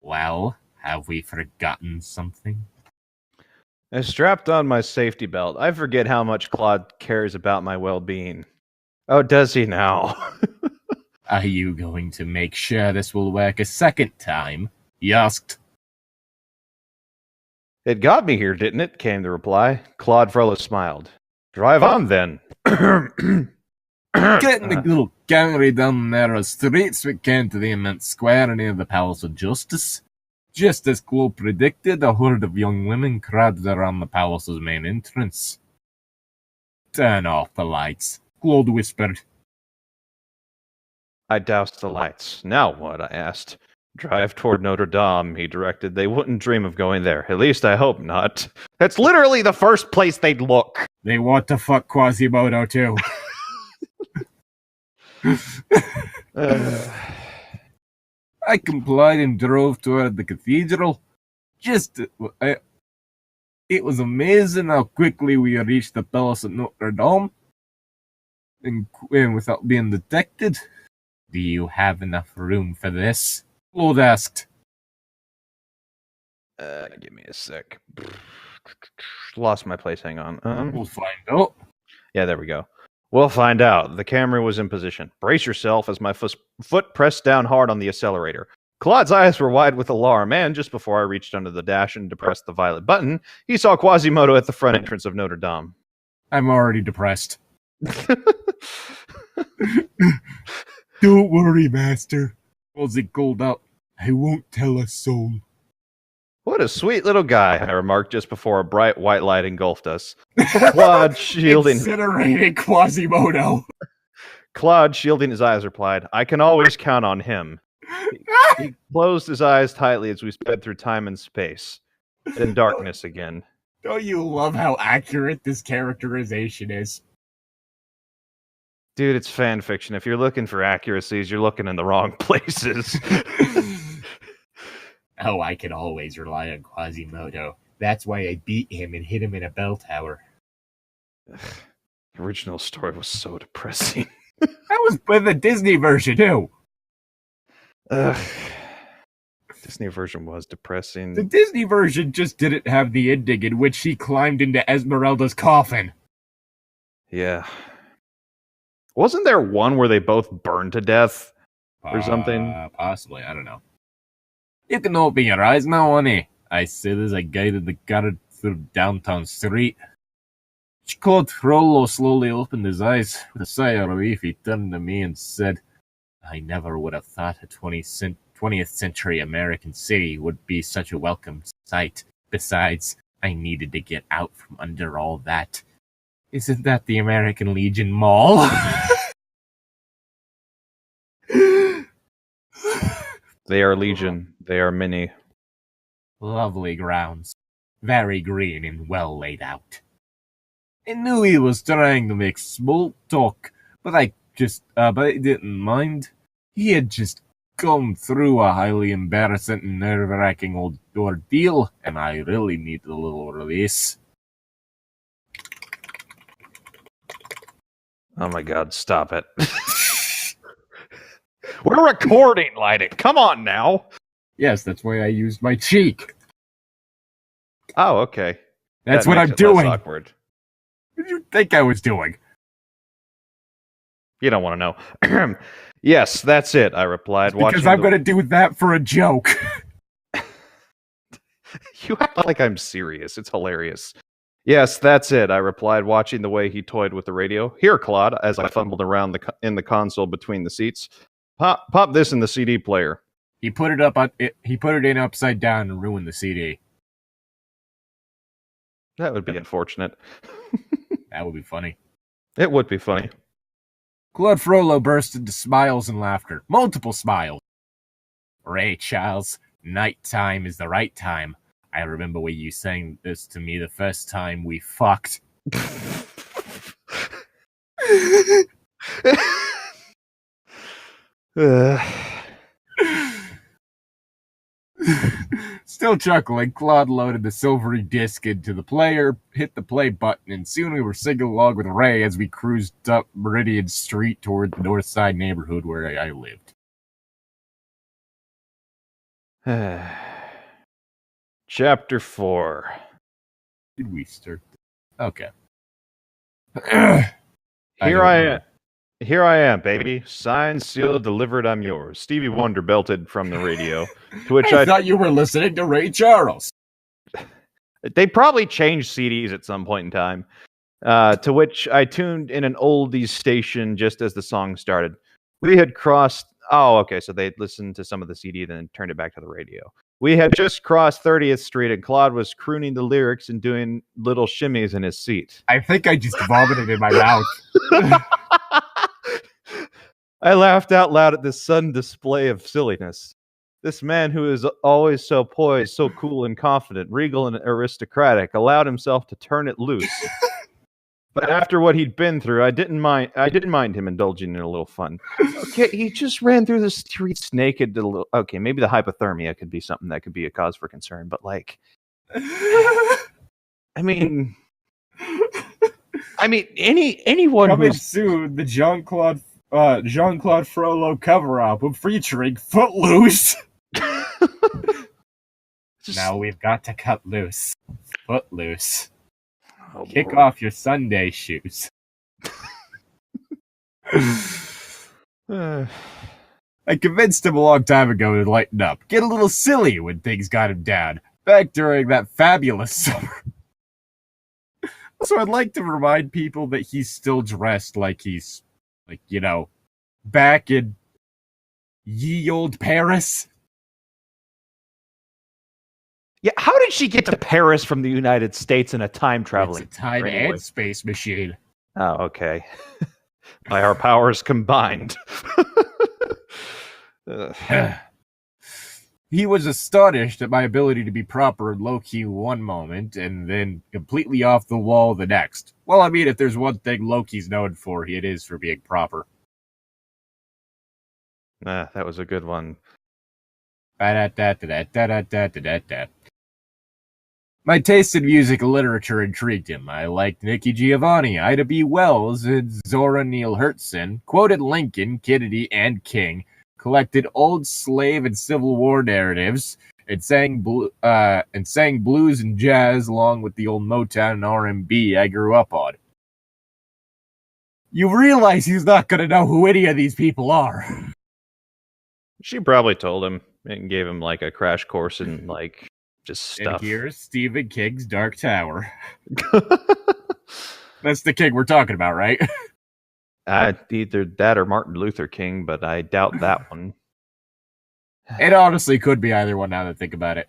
Well, have we forgotten something? I strapped on my safety belt. I forget how much Claude cares about my well-being. Oh, does he now? Are you going to make sure this will work a second time? He asked. It got me here, didn't it? Came the reply. Claude Frollo smiled. Drive on, then. Getting the little Camry down the narrow streets, we came to the immense square near the Palace of Justice. Just as Claude predicted, a horde of young women crowded around the palace's main entrance. Turn off the lights, Claude whispered. I doused the lights. Now what? I asked. Drive toward Notre Dame, he directed. They wouldn't dream of going there. At least I hope not. That's literally the first place they'd look. They want to fuck Quasimodo, too. I complied and drove toward the cathedral. It was amazing how quickly we reached the Palace of Notre Dame, and without being detected. Do you have enough room for this? Claude asked. Give me a sec. Lost my place, hang on. We'll find out. Yeah, there we go. We'll find out. The camera was in position. Brace yourself as my foot pressed down hard on the accelerator. Claude's eyes were wide with alarm, and just before I reached under the dash and depressed the violet button, he saw Quasimodo at the front entrance of Notre Dame. I'm already depressed. Don't worry, Master. Ozzy called out. I won't tell a soul. What a sweet little guy, I remarked just before a bright white light engulfed us. Claude shielding... Incinerating Quasimodo. Claude, shielding his eyes, replied, I can always count on him. He closed his eyes tightly as we sped through time and space. Then darkness again. Don't you love how accurate this characterization is? Dude, it's fan fiction. If you're looking for accuracies, you're looking in the wrong places. Oh, I can always rely on Quasimodo. That's why I beat him and hit him in a bell tower. The original story was so depressing. That was with the Disney version, too. Disney version was depressing. The Disney version just didn't have the ending in which he climbed into Esmeralda's coffin. Yeah. Wasn't there one where they both burned to death or something? Possibly, I don't know. You can open your eyes now, honey, I said as I guided the car through downtown street. Claude Frollo slowly opened his eyes. With a sigh of relief, he turned to me and said, I never would have thought a 20th century American city would be such a welcome sight. Besides, I needed to get out from under all that. Isn't that the American Legion Mall? They are legion. They are many. Lovely grounds. Very green and well laid out. I knew he was trying to make small talk, but I didn't mind. He had just come through a highly embarrassing and nerve-wracking ordeal, and I really needed a little release. Oh my god, stop it. We're recording, Llytic. Come on now. Yes, that's why I used my cheek. Oh, okay. That's that what I'm doing. Awkward. What did you think I was doing? You don't want to know. Yes, that's it, I replied. Because I'm going to do that for a joke. You act like I'm serious. It's hilarious. Yes, that's it, I replied, watching the way he toyed with the radio. Here, Claude, as I fumbled around in the console between the seats. Pop this in the CD player. He put it in upside down and ruined the CD. That would be unfortunate. That would be funny. It would be funny. Claude Frollo burst into smiles and laughter. Multiple smiles. Ray Charles, nighttime is the right time. I remember when you sang this to me the first time we fucked. Still chuckling, Claude loaded the silvery disc into the player, hit the play button, and soon we were singing along with Ray as we cruised up Meridian Street toward the north side neighborhood where I lived. Chapter 4. Did we start? Okay. Here I am, baby. Signed, sealed, delivered, I'm yours. Stevie Wonder belted from the radio. To which I thought you were listening to Ray Charles. They probably changed CDs at some point in time. To which I tuned in an oldies station just as the song started. We had crossed... Oh, okay, so they listened to some of the CD, then turned it back to the radio. We had just crossed 30th Street, and Claude was crooning the lyrics and doing little shimmies in his seat. I think I just vomited in my mouth. I laughed out loud at this sudden display of silliness. This man who is always so poised, so cool and confident, regal and aristocratic, allowed himself to turn it loose. But after what he'd been through, I didn't mind him indulging in a little fun. Okay, he just ran through the streets naked. Okay, maybe the hypothermia could be something that could be a cause for concern, but like, I mean, anyone coming who's soon, the Jean-Claude Frollo cover album featuring Footloose. Now we've got to cut loose. Footloose. Oh, kick off your Sunday shoes. I convinced him a long time ago to lighten up. Get a little silly when things got him down. Back during that fabulous summer. Also, I'd like to remind people that he's still dressed like he's, like, you know, back in ye old Paris. Yeah, how did she get to Paris from the United States in a time traveling? It's a time and space machine. Oh, okay. By our powers combined. He was astonished at my ability to be proper and low-key one moment, and then completely off the wall the next. Well, I mean, if there's one thing Loki's known for, it is for being proper. That was a good one. My taste in music and literature intrigued him. I liked Nikki Giovanni, Ida B. Wells, and Zora Neale Hurston, quoted Lincoln, Kennedy, and King, collected old slave and Civil War narratives, and sang blues and jazz along with the old Motown and R&B I grew up on. You realize he's not going to know who any of these people are. She probably told him and gave him like a crash course in like just stuff. And here's Stephen King's Dark Tower. That's the King we're talking about, right? Either that or Martin Luther King, but I doubt that one. It honestly could be either one now that I think about it.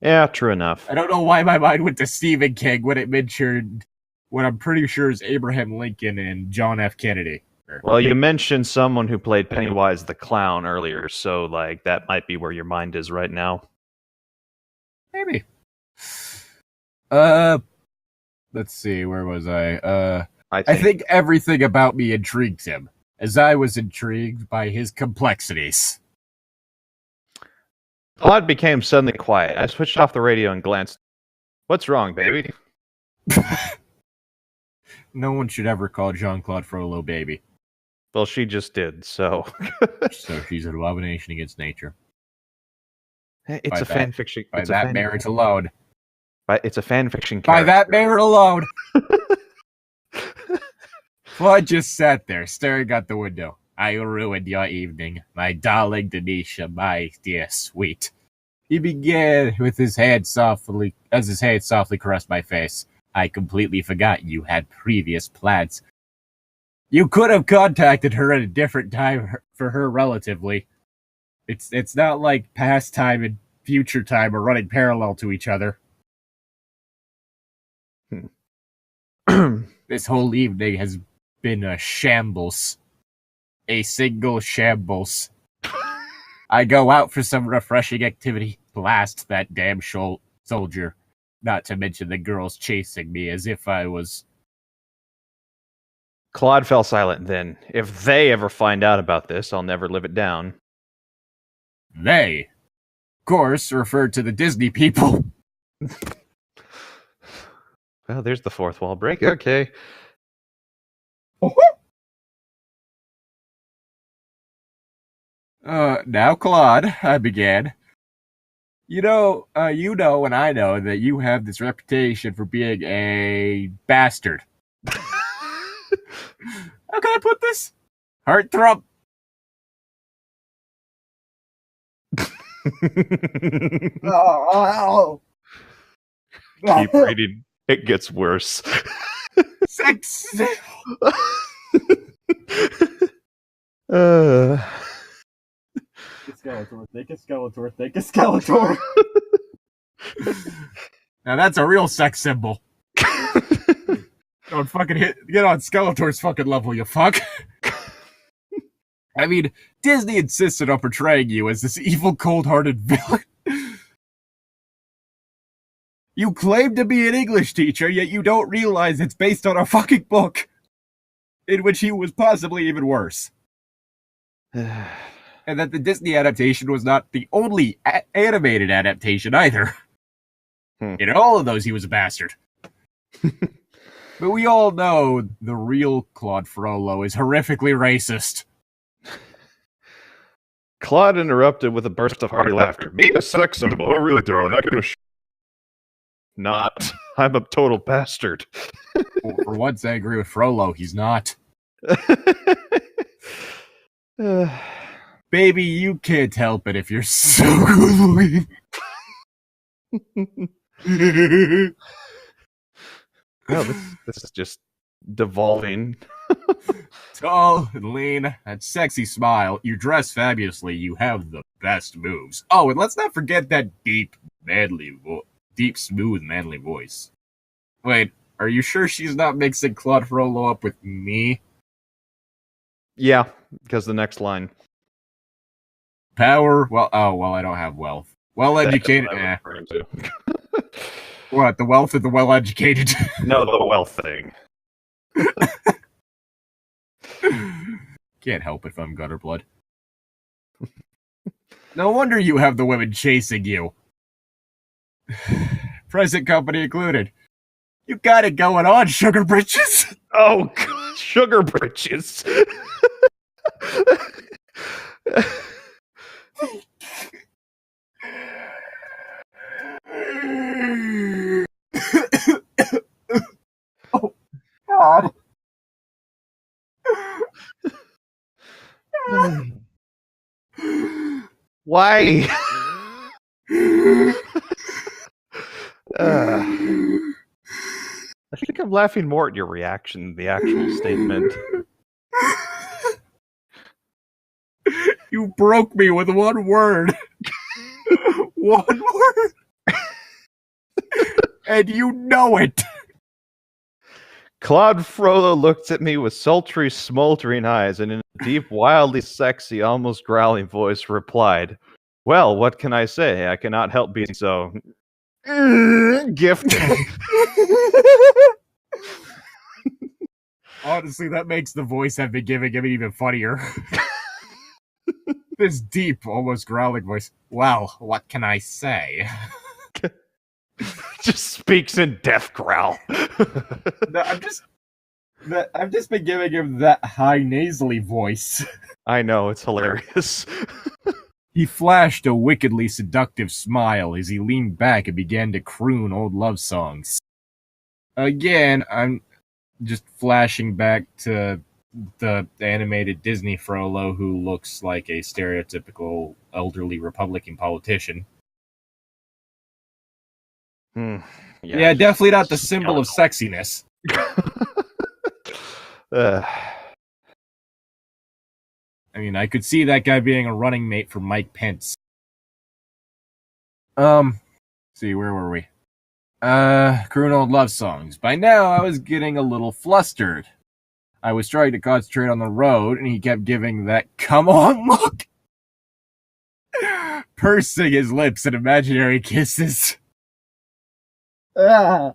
Yeah, true enough. I don't know why my mind went to Stephen King when it mentioned what I'm pretty sure is Abraham Lincoln and John F. Kennedy. Well, you mentioned someone who played Pennywise the Clown earlier, so like that might be where your mind is right now. Maybe. Let's see, where was I? I think everything about me intrigues him, as I was intrigued by his complexities. Claude became suddenly quiet. I switched off the radio and glanced. What's wrong, baby? No one should ever call Jean-Claude Frollo baby. Well, she just did, so... So she's an abomination against nature. It's a fan fiction. By that merit alone. It's a fan fiction character. By that merit alone. Claude just sat there, staring out the window. I ruined your evening, my darling Denisha, my dear sweet. He began with his hand softly caressed my face. I completely forgot you had previous plans. You could have contacted her at a different time for her relatively. It's not like past time and future time are running parallel to each other. This whole evening has been a shambles. A single shambles. I go out for some refreshing activity, blast that damn soldier. Not to mention the girls chasing me as if I was... Claude fell silent then. If they ever find out about this, I'll never live it down. They? Of course, referred to the Disney people. Well, there's the fourth wall break. Okay. Now, Claude, I began. You know, and I know that you have this reputation for being a bastard. How can I put this? Heartthrob. Keep reading. It gets worse. Sex. Think a Skeletor. Now that's a real sex symbol. Don't fucking get on Skeletor's fucking level, you fuck. I mean, Disney insisted on portraying you as this evil, cold-hearted villain. You claim to be an English teacher, yet you don't realize it's based on a fucking book, in which he was possibly even worse. And that the Disney adaptation was not the only animated adaptation either. In all of those, he was a bastard. But we all know the real Claude Frollo is horrifically racist. Claude interrupted with a burst of hearty laughter. Being a sex symbol, I really don't. Not gonna not. I'm a total bastard. Well, for once, I agree with Frollo. He's not. Baby, you can't help it if you're so good looking. Well, this is just devolving. Tall and lean, that sexy smile. You dress fabulously. You have the best moves. Oh, and let's not forget that deep, smooth, manly voice. Wait, are you sure she's not mixing Claude Frollo up with me? Yeah, because the next line. Power, I don't have wealth. Well-educated, What, the wealth of the well-educated? No, the wealth thing. Can't help it if I'm gutter blood. No wonder you have the women chasing you. Present company included. You got it going on, sugar britches. Oh, God, sugar britches. Oh, God. Why? I think I'm laughing more at your reaction than the actual statement. You broke me with one word. One word. And you know it. Claude Frollo looked at me with sultry, smoldering eyes and in a deep, wildly sexy, almost growling voice replied, "Well, what can I say? I cannot help being so gifted." Honestly, that makes the voice I've been giving him even funnier. This deep, almost growling voice. Well, what can I say? Just speaks in death growl. No, I've just been giving him that high nasally voice. I know, it's hilarious. He flashed a wickedly seductive smile as he leaned back and began to croon old love songs. Again, just flashing back to the animated Disney Frollo, who looks like a stereotypical elderly Republican politician. Yeah, definitely not the symbol of sexiness. I mean, I could see that guy being a running mate for Mike Pence. See, where were we? Croon old love songs. By now, I was getting a little flustered. I was trying to concentrate on the road, and he kept giving that "come on" look, pursing his lips in imaginary kisses. And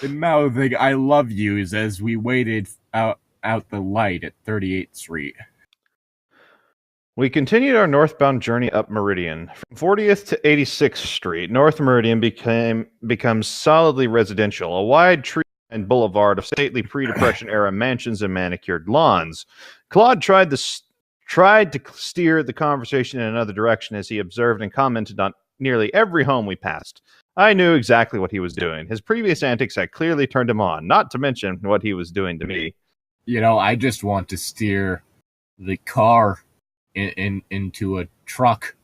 mouthing "I love yous" as we waited out the light at 38th Street. We continued our northbound journey up Meridian. From 40th to 86th Street, North Meridian becomes solidly residential, a wide tree and boulevard of stately pre-Depression era mansions and manicured lawns. Claude tried to steer the conversation in another direction as he observed and commented on nearly every home we passed. I knew exactly what he was doing. His previous antics had clearly turned him on, not to mention what he was doing to me. You know, I just want to steer the car into a truck.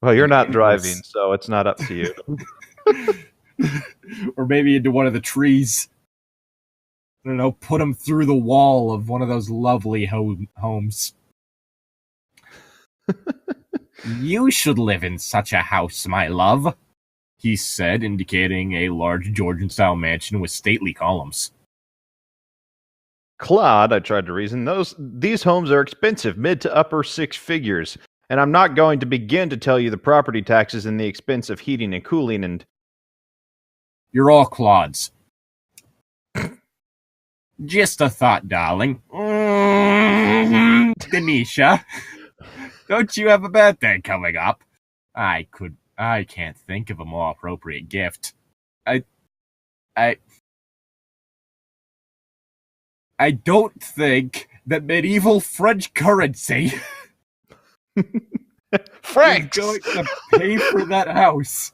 Well, you're not driving, so it's not up to you. Or maybe into one of the trees. I don't know, put him through the wall of one of those lovely homes. You should live in such a house, my love, he said, indicating a large Georgian-style mansion with stately columns. Claude, I tried to reason, these homes are expensive, mid to upper six figures, and I'm not going to begin to tell you the property taxes and the expense of heating and cooling and... You're all Claude's. Just a thought, darling. Denisha, don't you have a birthday coming up? I can't think of a more appropriate gift. I don't think that medieval French currency Francs is going to pay for that house.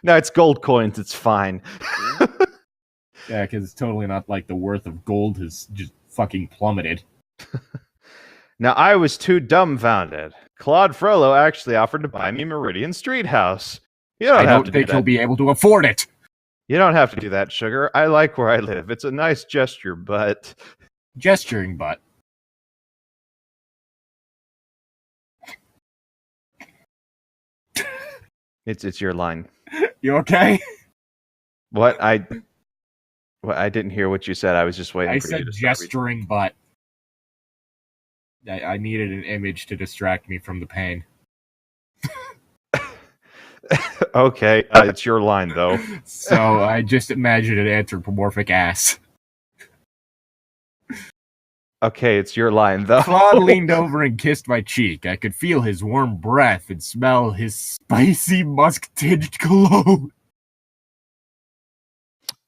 No, it's gold coins. It's fine. Yeah, because it's totally not like the worth of gold has just fucking plummeted. Now, I was too dumbfounded. Claude Frollo actually offered to buy me Meridian Street House. I don't think he'll be able to afford it. You don't have to do that, sugar. I like where I live. It's a nice gesture, but... Gesturing butt. It's your line. You okay? What? I didn't hear what you said. I was just waiting for you to start. I said gesturing butt. I needed an image to distract me from the pain. Okay, it's your line, though. So I just imagined an anthropomorphic ass. Okay, it's your line, though. Claude leaned over and kissed my cheek. I could feel his warm breath and smell his spicy musk-tinged cologne.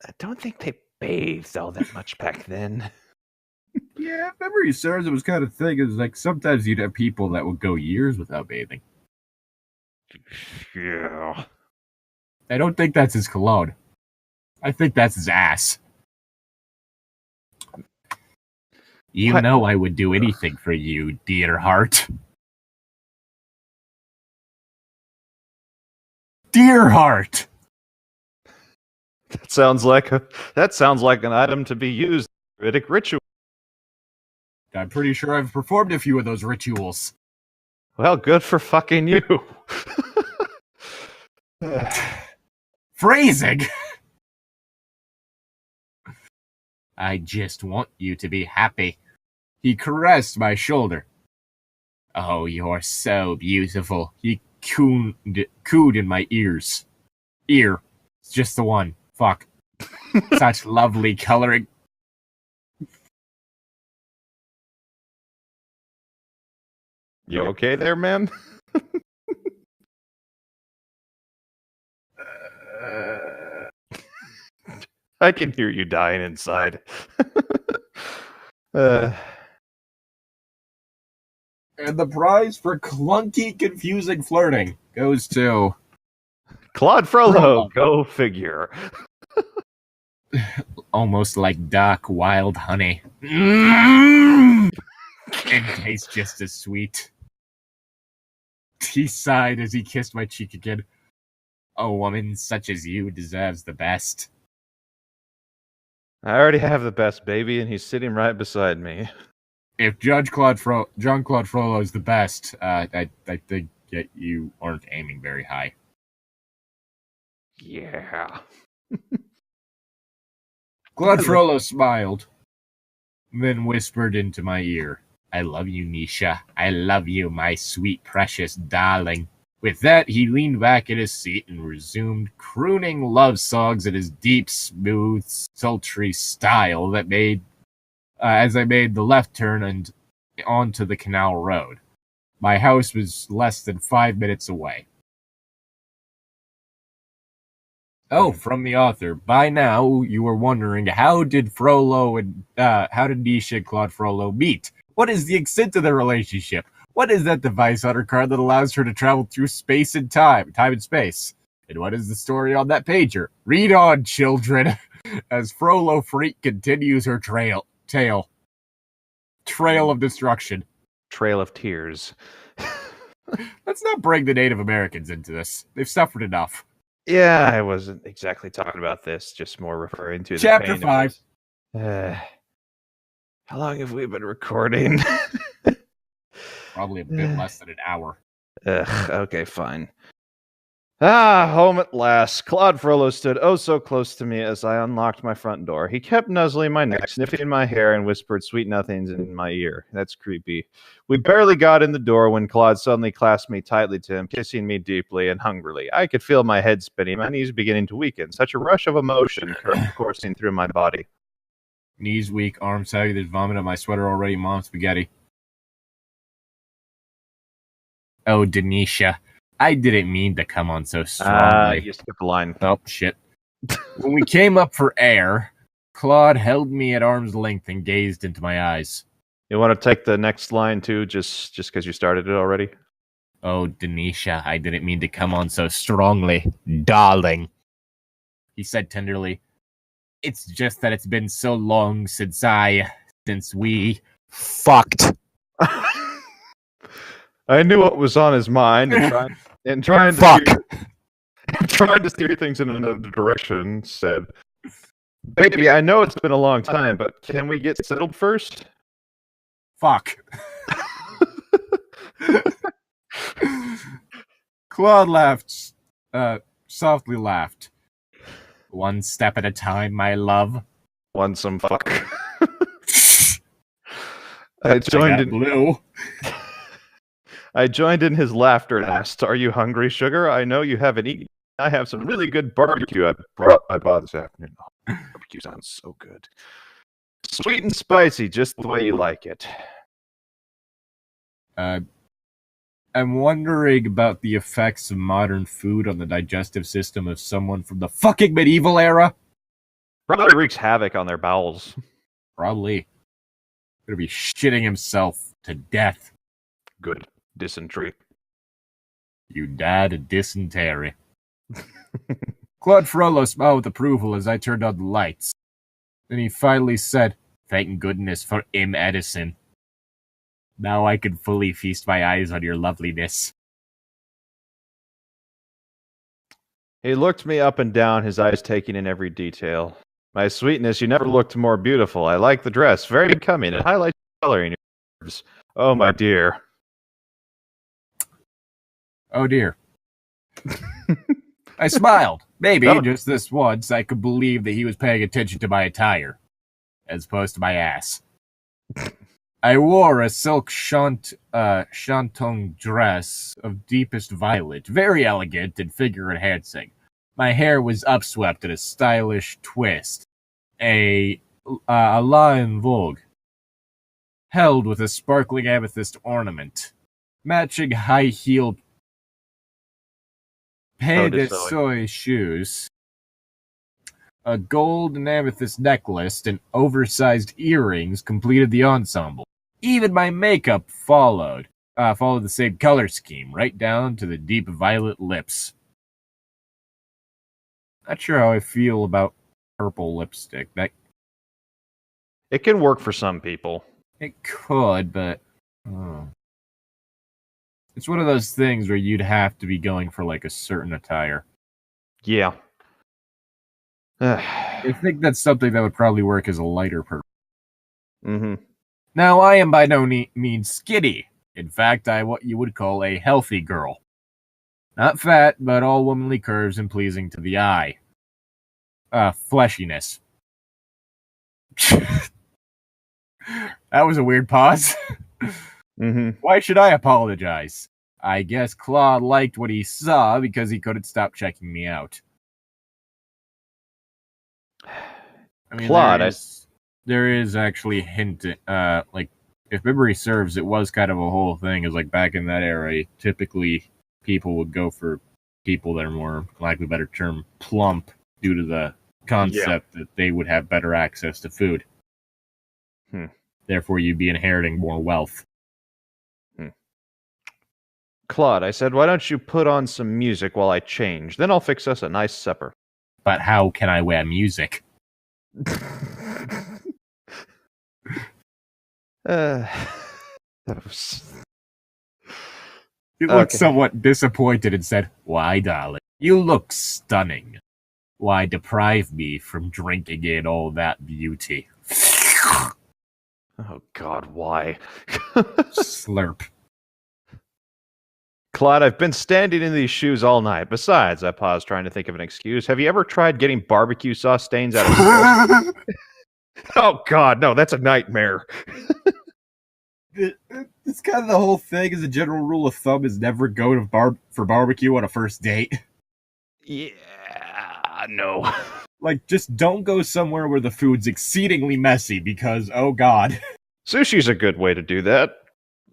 I don't think they bathed all that much back then. Yeah, if memory serves, it was kind of thing. It was like sometimes you'd have people that would go years without bathing. Yeah. I don't think that's his cologne. I think that's his ass. You know I would do anything for you, dear heart. Dear heart! That sounds like an item to be used in Llytic ritual. I'm pretty sure I've performed a few of those rituals. Well, good for fucking you. Phrasing! I just want you to be happy. He caressed my shoulder. Oh, you're so beautiful. He cooed in my ears. Ear. It's just the one. Fuck. Such lovely coloring. You okay there, ma'am? I can hear you dying inside. And the prize for clunky, confusing flirting goes to... Claude Frollo. Go figure. almost like dark, wild honey. And tastes just as sweet. He sighed as he kissed my cheek again. A woman such as you deserves the best. I already have the best, baby, and he's sitting right beside me. If John Claude Frollo is the best, I think that you aren't aiming very high. Yeah. Claude Frollo smiled, then whispered into my ear, I love you, Nisha. I love you, my sweet, precious darling. With that, he leaned back in his seat and resumed crooning love songs in his deep, smooth, sultry style that made, as I made the left turn and onto the canal road. My house was less than 5 minutes away. Oh, from the author. By now, you are wondering, how did Nisha and Claude Frollo meet? What is the extent of their relationship? What is that device on her card that allows her to travel through space and time and space? And what is the story on that pager? Read on, children, as Frollo Freak continues her trail of destruction. Trail of tears. Let's not bring the Native Americans into this. They've suffered enough. Yeah, I wasn't exactly talking about this, just more referring to Chapter 5. How long have we been recording? Probably a bit less than an hour. Okay, fine. Home at last. Claude Frollo stood oh so close to me as I unlocked my front door. He kept nuzzling my neck, sniffing my hair, and whispered sweet nothings in my ear. That's creepy. We barely got in the door when Claude suddenly clasped me tightly to him, kissing me deeply and hungrily. I could feel my head spinning, my knees beginning to weaken. Such a rush of emotion coursing through my body. Knees weak, arms heavy, there's vomit on my sweater already, mom spaghetti. Oh, Denisha, I didn't mean to come on so strongly. You skipped the line. Oh, shit. When we came up for air, Claude held me at arm's length and gazed into my eyes. You want to take the next line, too, just because you started it already? Oh, Denisha, I didn't mean to come on so strongly, darling. He said tenderly, it's just that it's been so long since we fucked. I knew what was on his mind and trying to steer things in another direction, said, Baby, I know it's been a long time, but can we get settled first? Fuck. Claude laughed, softly laughed. One step at a time, my love. Want some fuck? I joined in his laughter and asked, Are you hungry, sugar? I know you haven't eaten. I have some really good barbecue I bought this afternoon. Oh, barbecue sounds so good. Sweet and spicy, just the way you like it. I'm wondering about the effects of modern food on the digestive system of someone from the fucking medieval era. Probably wreaks havoc on their bowels. Probably. Gonna be shitting himself to death. Good. Dysentery. You died of dysentery. Claude Frollo smiled with approval as I turned on the lights. Then he finally said, Thank goodness for Edison. Now I can fully feast my eyes on your loveliness. He looked me up and down, his eyes taking in every detail. My sweetness, you never looked more beautiful. I like the dress. Very becoming. It highlights the color in your nerves. Oh, my dear. Oh, dear. I smiled. Maybe, just this once, I could believe that he was paying attention to my attire, as opposed to my ass. I wore a silk shantung dress of deepest violet, very elegant and figure-enhancing. My hair was upswept in a stylish twist, a la en vogue, held with a sparkling amethyst ornament, matching high-heeled paix de soie shoes, a gold and amethyst necklace, and oversized earrings completed the ensemble. Even my makeup followed the same color scheme, right down to the deep violet lips. Not sure how I feel about purple lipstick. It can work for some people. It could, but it's one of those things where you'd have to be going for like a certain attire. Yeah. I think that's something that would probably work as a lighter purple. Mm-hmm. Now, I am by no means skinny. In fact, I'm what you would call a healthy girl. Not fat, but all womanly curves and pleasing to the eye. Fleshiness. That was a weird pause. Mm-hmm. Why should I apologize? I guess Claude liked what he saw because he couldn't stop checking me out. I mean, Claude, there is actually hint. Like, if memory serves, it was kind of a whole thing. Is like back in that era, typically people would go for people that are more, lack of a better term, plump, due to the concept that they would have better access to food. Therefore, you'd be inheriting more wealth. Claude, I said, why don't you put on some music while I change? Then I'll fix us a nice supper. But how can I wear music? He looked somewhat disappointed and said, "Why, darling, you look stunning. Why deprive me from drinking in all that beauty?" Oh, God, why? Slurp. Claude, I've been standing in these shoes all night. Besides, I paused trying to think of an excuse. Have you ever tried getting barbecue sauce stains out of smoke? Oh, God, no, that's a nightmare. It's kind of the whole thing. As a general rule of thumb, is never go to for barbecue on a first date. Yeah, no. Like, just don't go somewhere where the food's exceedingly messy because, oh God. Sushi's a good way to do that.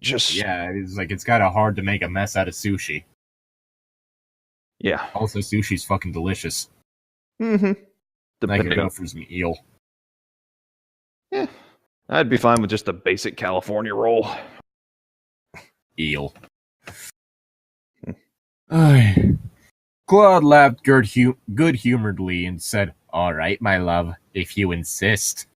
Yeah, it's kind of hard to make a mess out of sushi. Yeah. Also, sushi's fucking delicious. Mm-hmm. I could go for some eel. Yeah. I'd be fine with just a basic California roll. Eel. Claude laughed good-humoredly and said, "All right, my love, if you insist."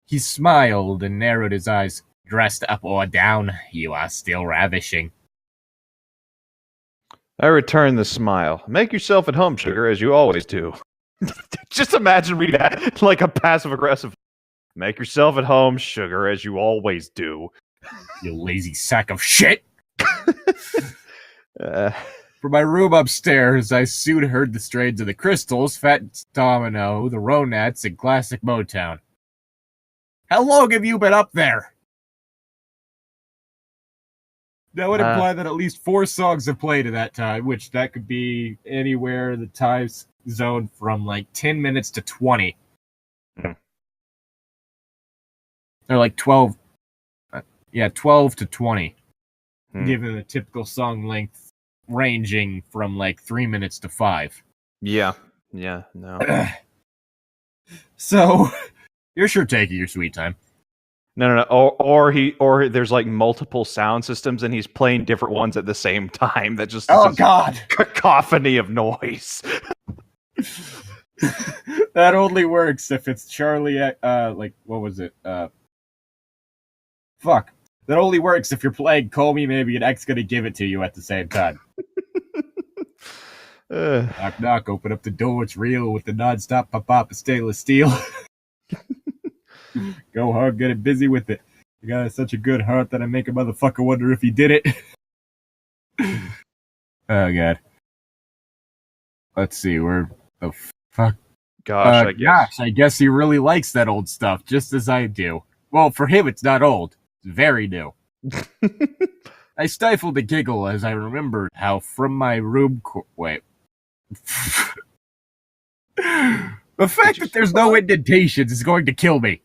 He smiled and narrowed his eyes. "Dressed up or down, you are still ravishing." I returned the smile. Make yourself at home, sugar, as you always do. Just imagine reading that like a passive-aggressive. Make yourself at home, sugar, as you always do. You lazy sack of shit! From my room upstairs, I soon heard the strains of the Crystals, Fat Domino, the Ronettes, and classic Motown. How long have you been up there? That would imply that at least 4 songs have played at that time, which that could be anywhere in the time zone from like 10 minutes to 20. They're like 12. 12 to 20. Given a typical song length ranging from like 3 minutes to 5. Yeah, no. So, you're sure taking your sweet time. No. Or there's like multiple sound systems and he's playing different ones at the same time. That just God, cacophony of noise. That only works if it's Charlie. Like what was it? Fuck. That only works if you're playing "Call Me Maybe" and X Gonna Give It to You at the same time. Knock knock. Open up the door. It's real with the non-stop pop of stainless steel. Go hard, get it busy with it. You got such a good heart that I make a motherfucker wonder if he did it. Oh God. Let's see, where the fuck? Gosh, I guess he really likes that old stuff, just as I do. Well, for him, it's not old. It's very new. I stifled a giggle as I remembered how from my room... Wait. The fact that there's no indentations is going to kill me.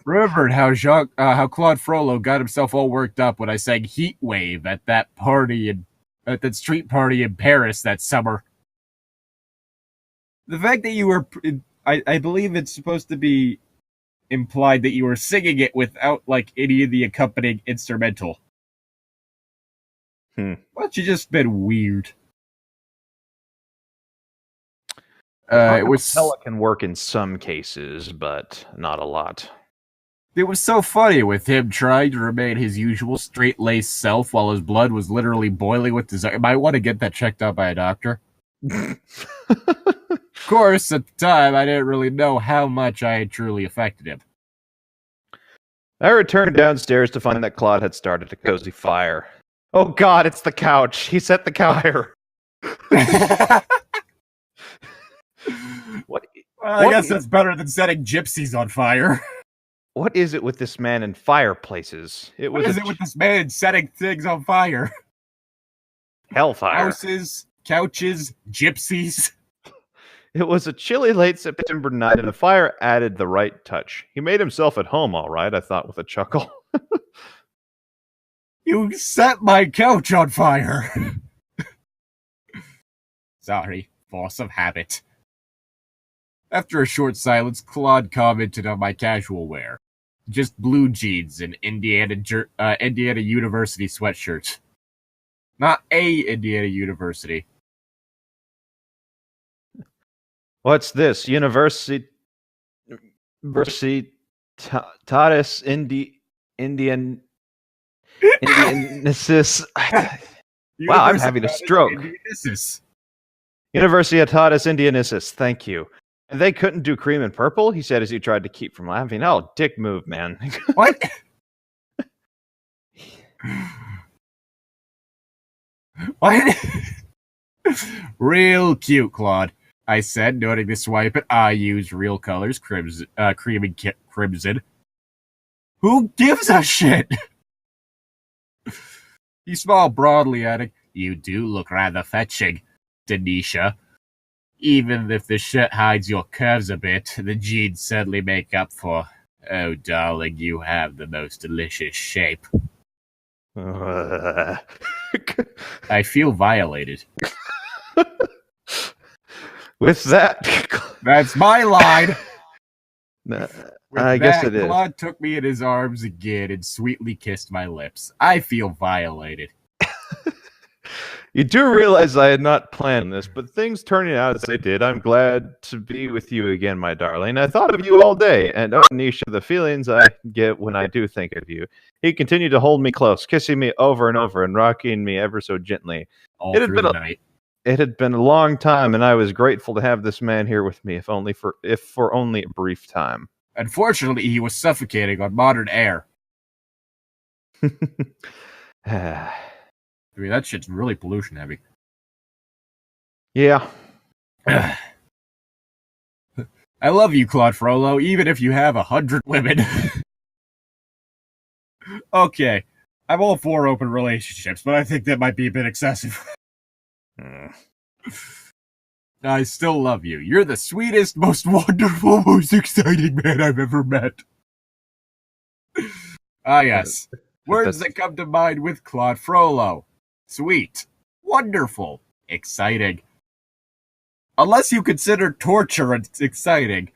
Remembered how Claude Frollo got himself all worked up when I sang "Heat Wave" at that street party in Paris that summer. The fact that you were, I believe it's supposed to be implied that you were singing it without like any of the accompanying instrumental. Why don't you just been weird? Acapella can work in some cases, but not a lot. It was so funny with him trying to remain his usual straight-laced self while his blood was literally boiling with desire. I might want to get that checked out by a doctor. Of course, at the time, I didn't really know how much I had truly affected him. I returned downstairs to find that Claude had started a cozy fire. Oh God, it's the couch. He set the fire. Well, I guess that's better than setting gypsies on fire. What is it with this man and fireplaces? What is it with this man setting things on fire? Hellfire. Houses, couches, gypsies. It was a chilly late September night, and the fire added the right touch. He made himself at home, all right, I thought with a chuckle. You set my couch on fire. Sorry, force of habit. After a short silence, Claude commented on my casual wear. Just blue jeans and Indiana University sweatshirt. Not a Indiana University. What's this? Universitatis Indianasis. Wow, I'm having a stroke. Universitatis Indianasis, thank you. And they couldn't do cream and purple? He said as he tried to keep from laughing. Oh, dick move, man. What? What? Real cute, Claude, I said, noting the swipe at I use real colors, cream and crimson. Who gives a shit? He smiled broadly, adding, You do look rather fetching, Denisha. Even if the shirt hides your curves a bit, the jeans certainly make up for. Oh, darling, you have the most delicious shape. I feel violated. With that... That's my line! I guess it is. Claude took me in his arms again and sweetly kissed my lips. I feel violated. You do realize I had not planned this, but things turning out as they did, I'm glad to be with you again, my darling. I thought of you all day, and oh, Nisha, the feelings I get when I do think of you. He continued to hold me close, kissing me over and over and rocking me ever so gently. All through the night. It had been a long time, and I was grateful to have this man here with me, if for only a brief time. Unfortunately, he was suffocating on modern air. I mean, that shit's really pollution heavy. Yeah. I love you, Claude Frollo, even if you have 100 women. Okay, I'm all for open relationships, but I think that might be a bit excessive. I still love you. You're the sweetest, most wonderful, most exciting man I've ever met. Ah, yes. Words that come to mind with Claude Frollo. Sweet. Wonderful. Exciting. Unless you consider torture exciting.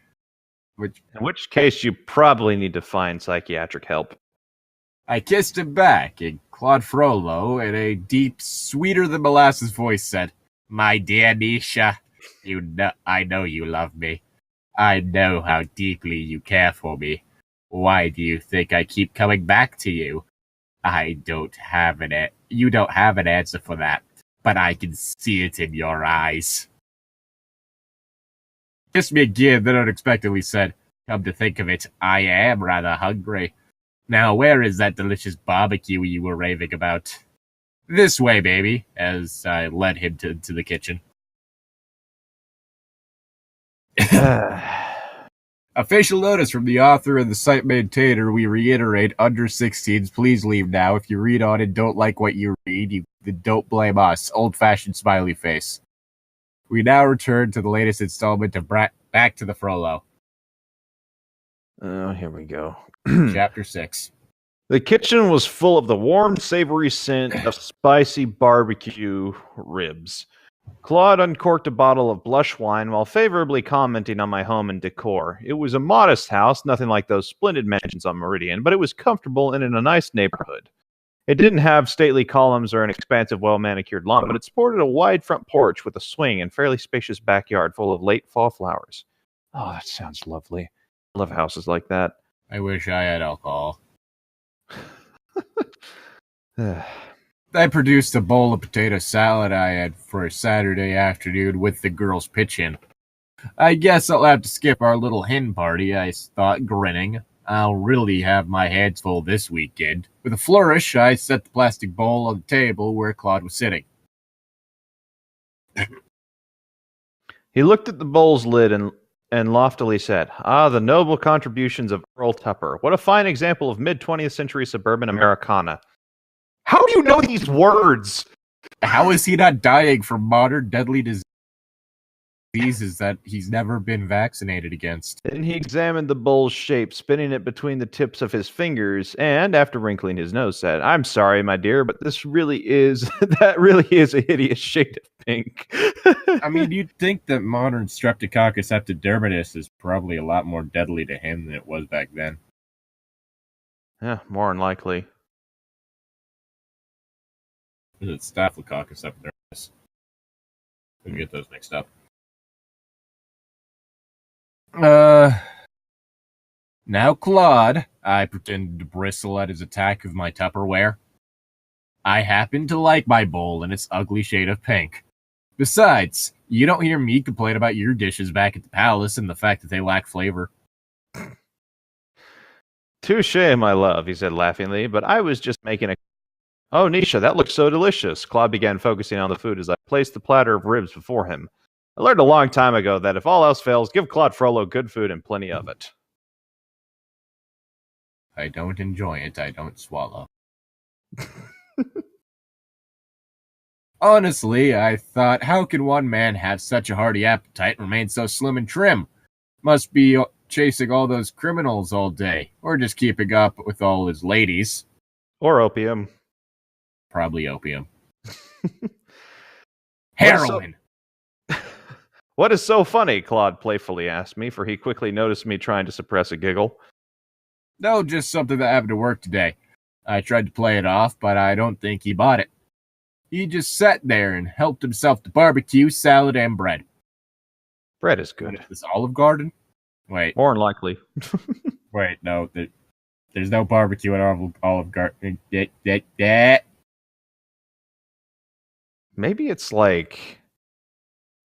In which case, you probably need to find psychiatric help. I kissed him back, and Claude Frollo, in a deep, sweeter-than-molasses voice, said, My dear Nisha, I know you love me. I know how deeply you care for me. Why do you think I keep coming back to you? You don't have an answer for that, but I can see it in your eyes. Kissed me again, then unexpectedly said, Come to think of it, I am rather hungry. Now, where is that delicious barbecue you were raving about? This way, baby, as I led him to the kitchen. A facial notice from the author and the site maintainer. We reiterate, under 16s, please leave now. If you read on and don't like what you read, don't blame us. Old-fashioned smiley face. We now return to the latest installment of Back to the Frollo. Oh, here we go. Chapter 6. The kitchen was full of the warm, savory scent of spicy barbecue ribs. Claude uncorked a bottle of blush wine while favorably commenting on my home and decor. It was a modest house, nothing like those splendid mansions on Meridian, but it was comfortable and in a nice neighborhood. It didn't have stately columns or an expansive, well-manicured lawn, but it sported a wide front porch with a swing and fairly spacious backyard full of late fall flowers. Oh, that sounds lovely. I love houses like that. I wish I had alcohol. I produced a bowl of potato salad I had for a Saturday afternoon with the girls' pitch-in. I guess I'll have to skip our little hen party, I thought, grinning. I'll really have my hands full this weekend. With a flourish, I set the plastic bowl on the table where Claude was sitting. He looked at the bowl's lid and loftily said, "Ah, the noble contributions of Earl Tupper. What a fine example of mid-20th century suburban Americana." How do you know these words? How is he not dying from modern deadly diseases that he's never been vaccinated against? Then he examined the bowl's shape, spinning it between the tips of his fingers, and after wrinkling his nose, said, "I'm sorry, my dear, but that really is a hideous shade of pink." I mean, you'd think that modern Streptococcus epidermidis is probably a lot more deadly to him than it was back then. Yeah, more than likely. Is it Staphylococcus epidermidis? We get those mixed up. Now, Claude, I pretended to bristle at his attack of my Tupperware. I happen to like my bowl in its ugly shade of pink. Besides, you don't hear me complain about your dishes back at the palace and the fact that they lack flavor. Touché, my love, he said laughingly, but I was just making a... Oh, Nisha, that looks so delicious. Claude began focusing on the food as I placed the platter of ribs before him. I learned a long time ago that if all else fails, give Claude Frollo good food and plenty of it. I don't enjoy it, I don't swallow. Honestly, I thought, how can one man have such a hearty appetite and remain so slim and trim? Must be chasing all those criminals all day, or just keeping up with all his ladies. Or opium. Probably opium. Heroin! What is so funny? Claude playfully asked me, for he quickly noticed me trying to suppress a giggle. No, just something that happened to work today. I tried to play it off, but I don't think he bought it. He just sat there and helped himself to barbecue, salad, and bread. Bread is good. This Olive Garden? Wait. More than likely. Wait, no. There's no barbecue at Olive Garden. Maybe it's like...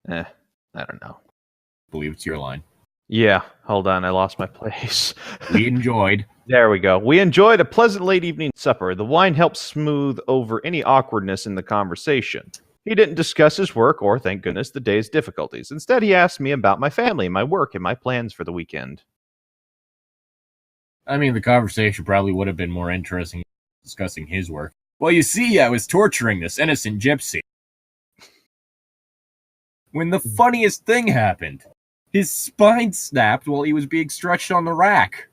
I don't know. I believe it's your line. Yeah, hold on, I lost my place. We enjoyed. There we go. We enjoyed a pleasant late evening supper. The wine helped smooth over any awkwardness in the conversation. He didn't discuss his work or, thank goodness, the day's difficulties. Instead, he asked me about my family, my work, and my plans for the weekend. I mean, the conversation probably would have been more interesting discussing his work. Well, you see, I was torturing this innocent gypsy. When the funniest thing happened. His spine snapped while he was being stretched on the rack.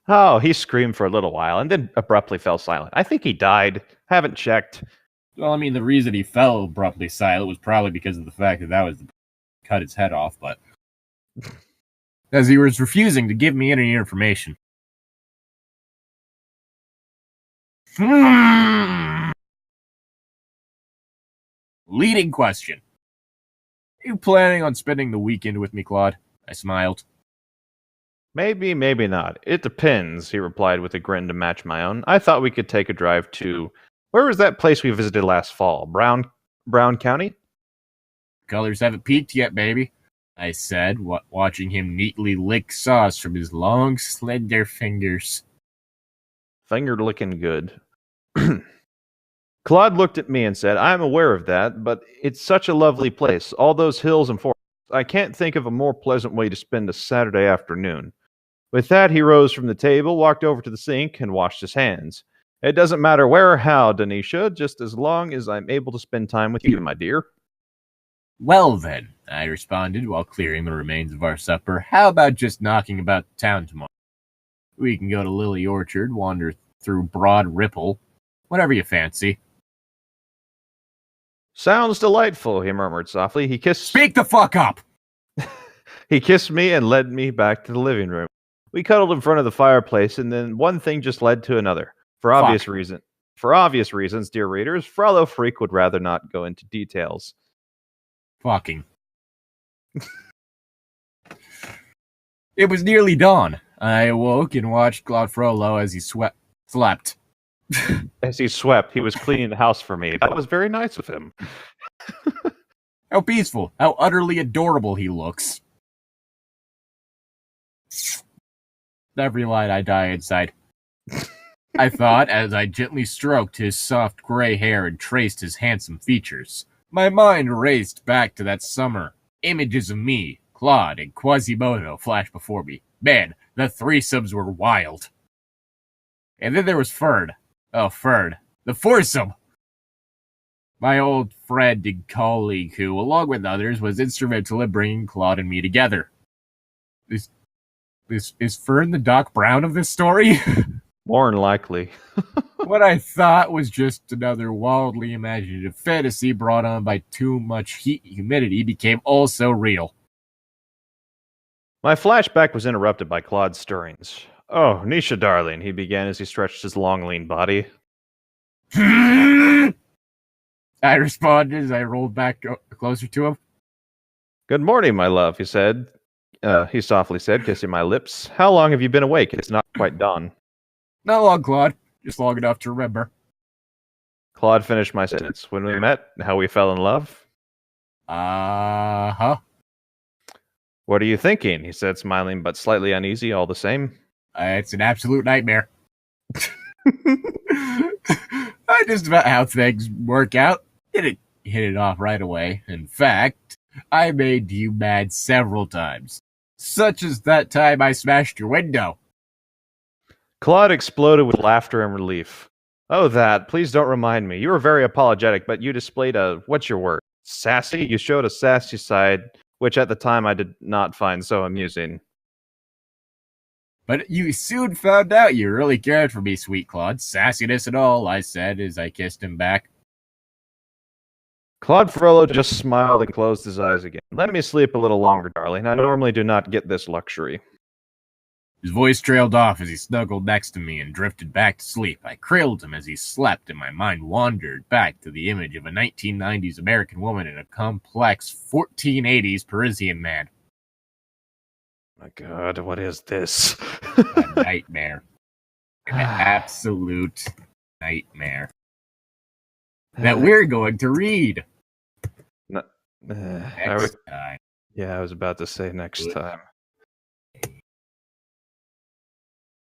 Oh, he screamed for a little while and then abruptly fell silent. I think he died. Haven't checked. Well, I mean, the reason he fell abruptly silent was probably because of the fact that was cut his head off, but... as he was refusing to give me any information. Leading question. Are you planning on spending the weekend with me, Claude? I smiled. Maybe, maybe not. It depends, he replied with a grin to match my own. I thought we could take a drive to... Where was that place we visited last fall? Brown County? Colors haven't peaked yet, baby, I said, watching him neatly lick sauce from his long, slender fingers. Finger looking good. Claude looked at me and said, I'm aware of that, but it's such a lovely place. All those hills and forests. I can't think of a more pleasant way to spend a Saturday afternoon. With that, he rose from the table, walked over to the sink, and washed his hands. It doesn't matter where or how, Denisha, just as long as I'm able to spend time with you, my dear. Well then, I responded while clearing the remains of our supper, how about just knocking about town tomorrow? We can go to Lily Orchard, wander through Broad Ripple, whatever you fancy. Sounds delightful, he murmured softly. Speak the fuck up! He kissed me and led me back to the living room. We cuddled in front of the fireplace, and then one thing just led to another. For obvious reasons, dear readers, Frollo Freak would rather not go into details. Fucking. It was nearly dawn. I awoke and watched Claude Frollo as he slept. As he swept, he was cleaning the house for me. That was very nice of him. How peaceful, how utterly adorable he looks. Every line I die inside. I thought as I gently stroked his soft gray hair and traced his handsome features. My mind raced back to that summer. Images of me, Claude, and Quasimodo flashed before me. Man, the threesomes were wild. And then there was Ferd. Oh, Ferd. The foursome! My old friend and colleague who, along with others, was instrumental in bringing Claude and me together. Is Fern the Doc Brown of this story? More than likely. What I thought was just another wildly imaginative fantasy brought on by too much heat and humidity became also real. My flashback was interrupted by Claude's stirrings. Oh, Nisha, darling, he began as he stretched his long, lean body. I responded as I rolled back closer to him. Good morning, my love, he said. He softly said, kissing my lips. How long have you been awake? It's not quite dawn. Not long, Claude. Just long enough to remember. Claude finished my sentence. When we met, how we fell in love? Uh-huh. What are you thinking? He said, smiling but slightly uneasy all the same. It's an absolute nightmare. Just about how things work out. Didn't hit it off right away. In fact, I made you mad several times. Such as that time I smashed your window. Claude exploded with laughter and relief. Oh, that. Please don't remind me. You were very apologetic, but you displayed what's your word? Sassy? You showed a sassy side, which at the time I did not find so amusing. But you soon found out you really cared for me, sweet Claude. Sassiness and all, I said as I kissed him back. Claude Frollo just smiled and closed his eyes again. Let me sleep a little longer, darling. I normally do not get this luxury. His voice trailed off as he snuggled next to me and drifted back to sleep. I cradled him as he slept, and my mind wandered back to the image of a 1990s American woman and a complex 1480s Parisian man. My God, what is this? A nightmare. An absolute nightmare. That we're going to read. Next time. Yeah, I was about to say next time.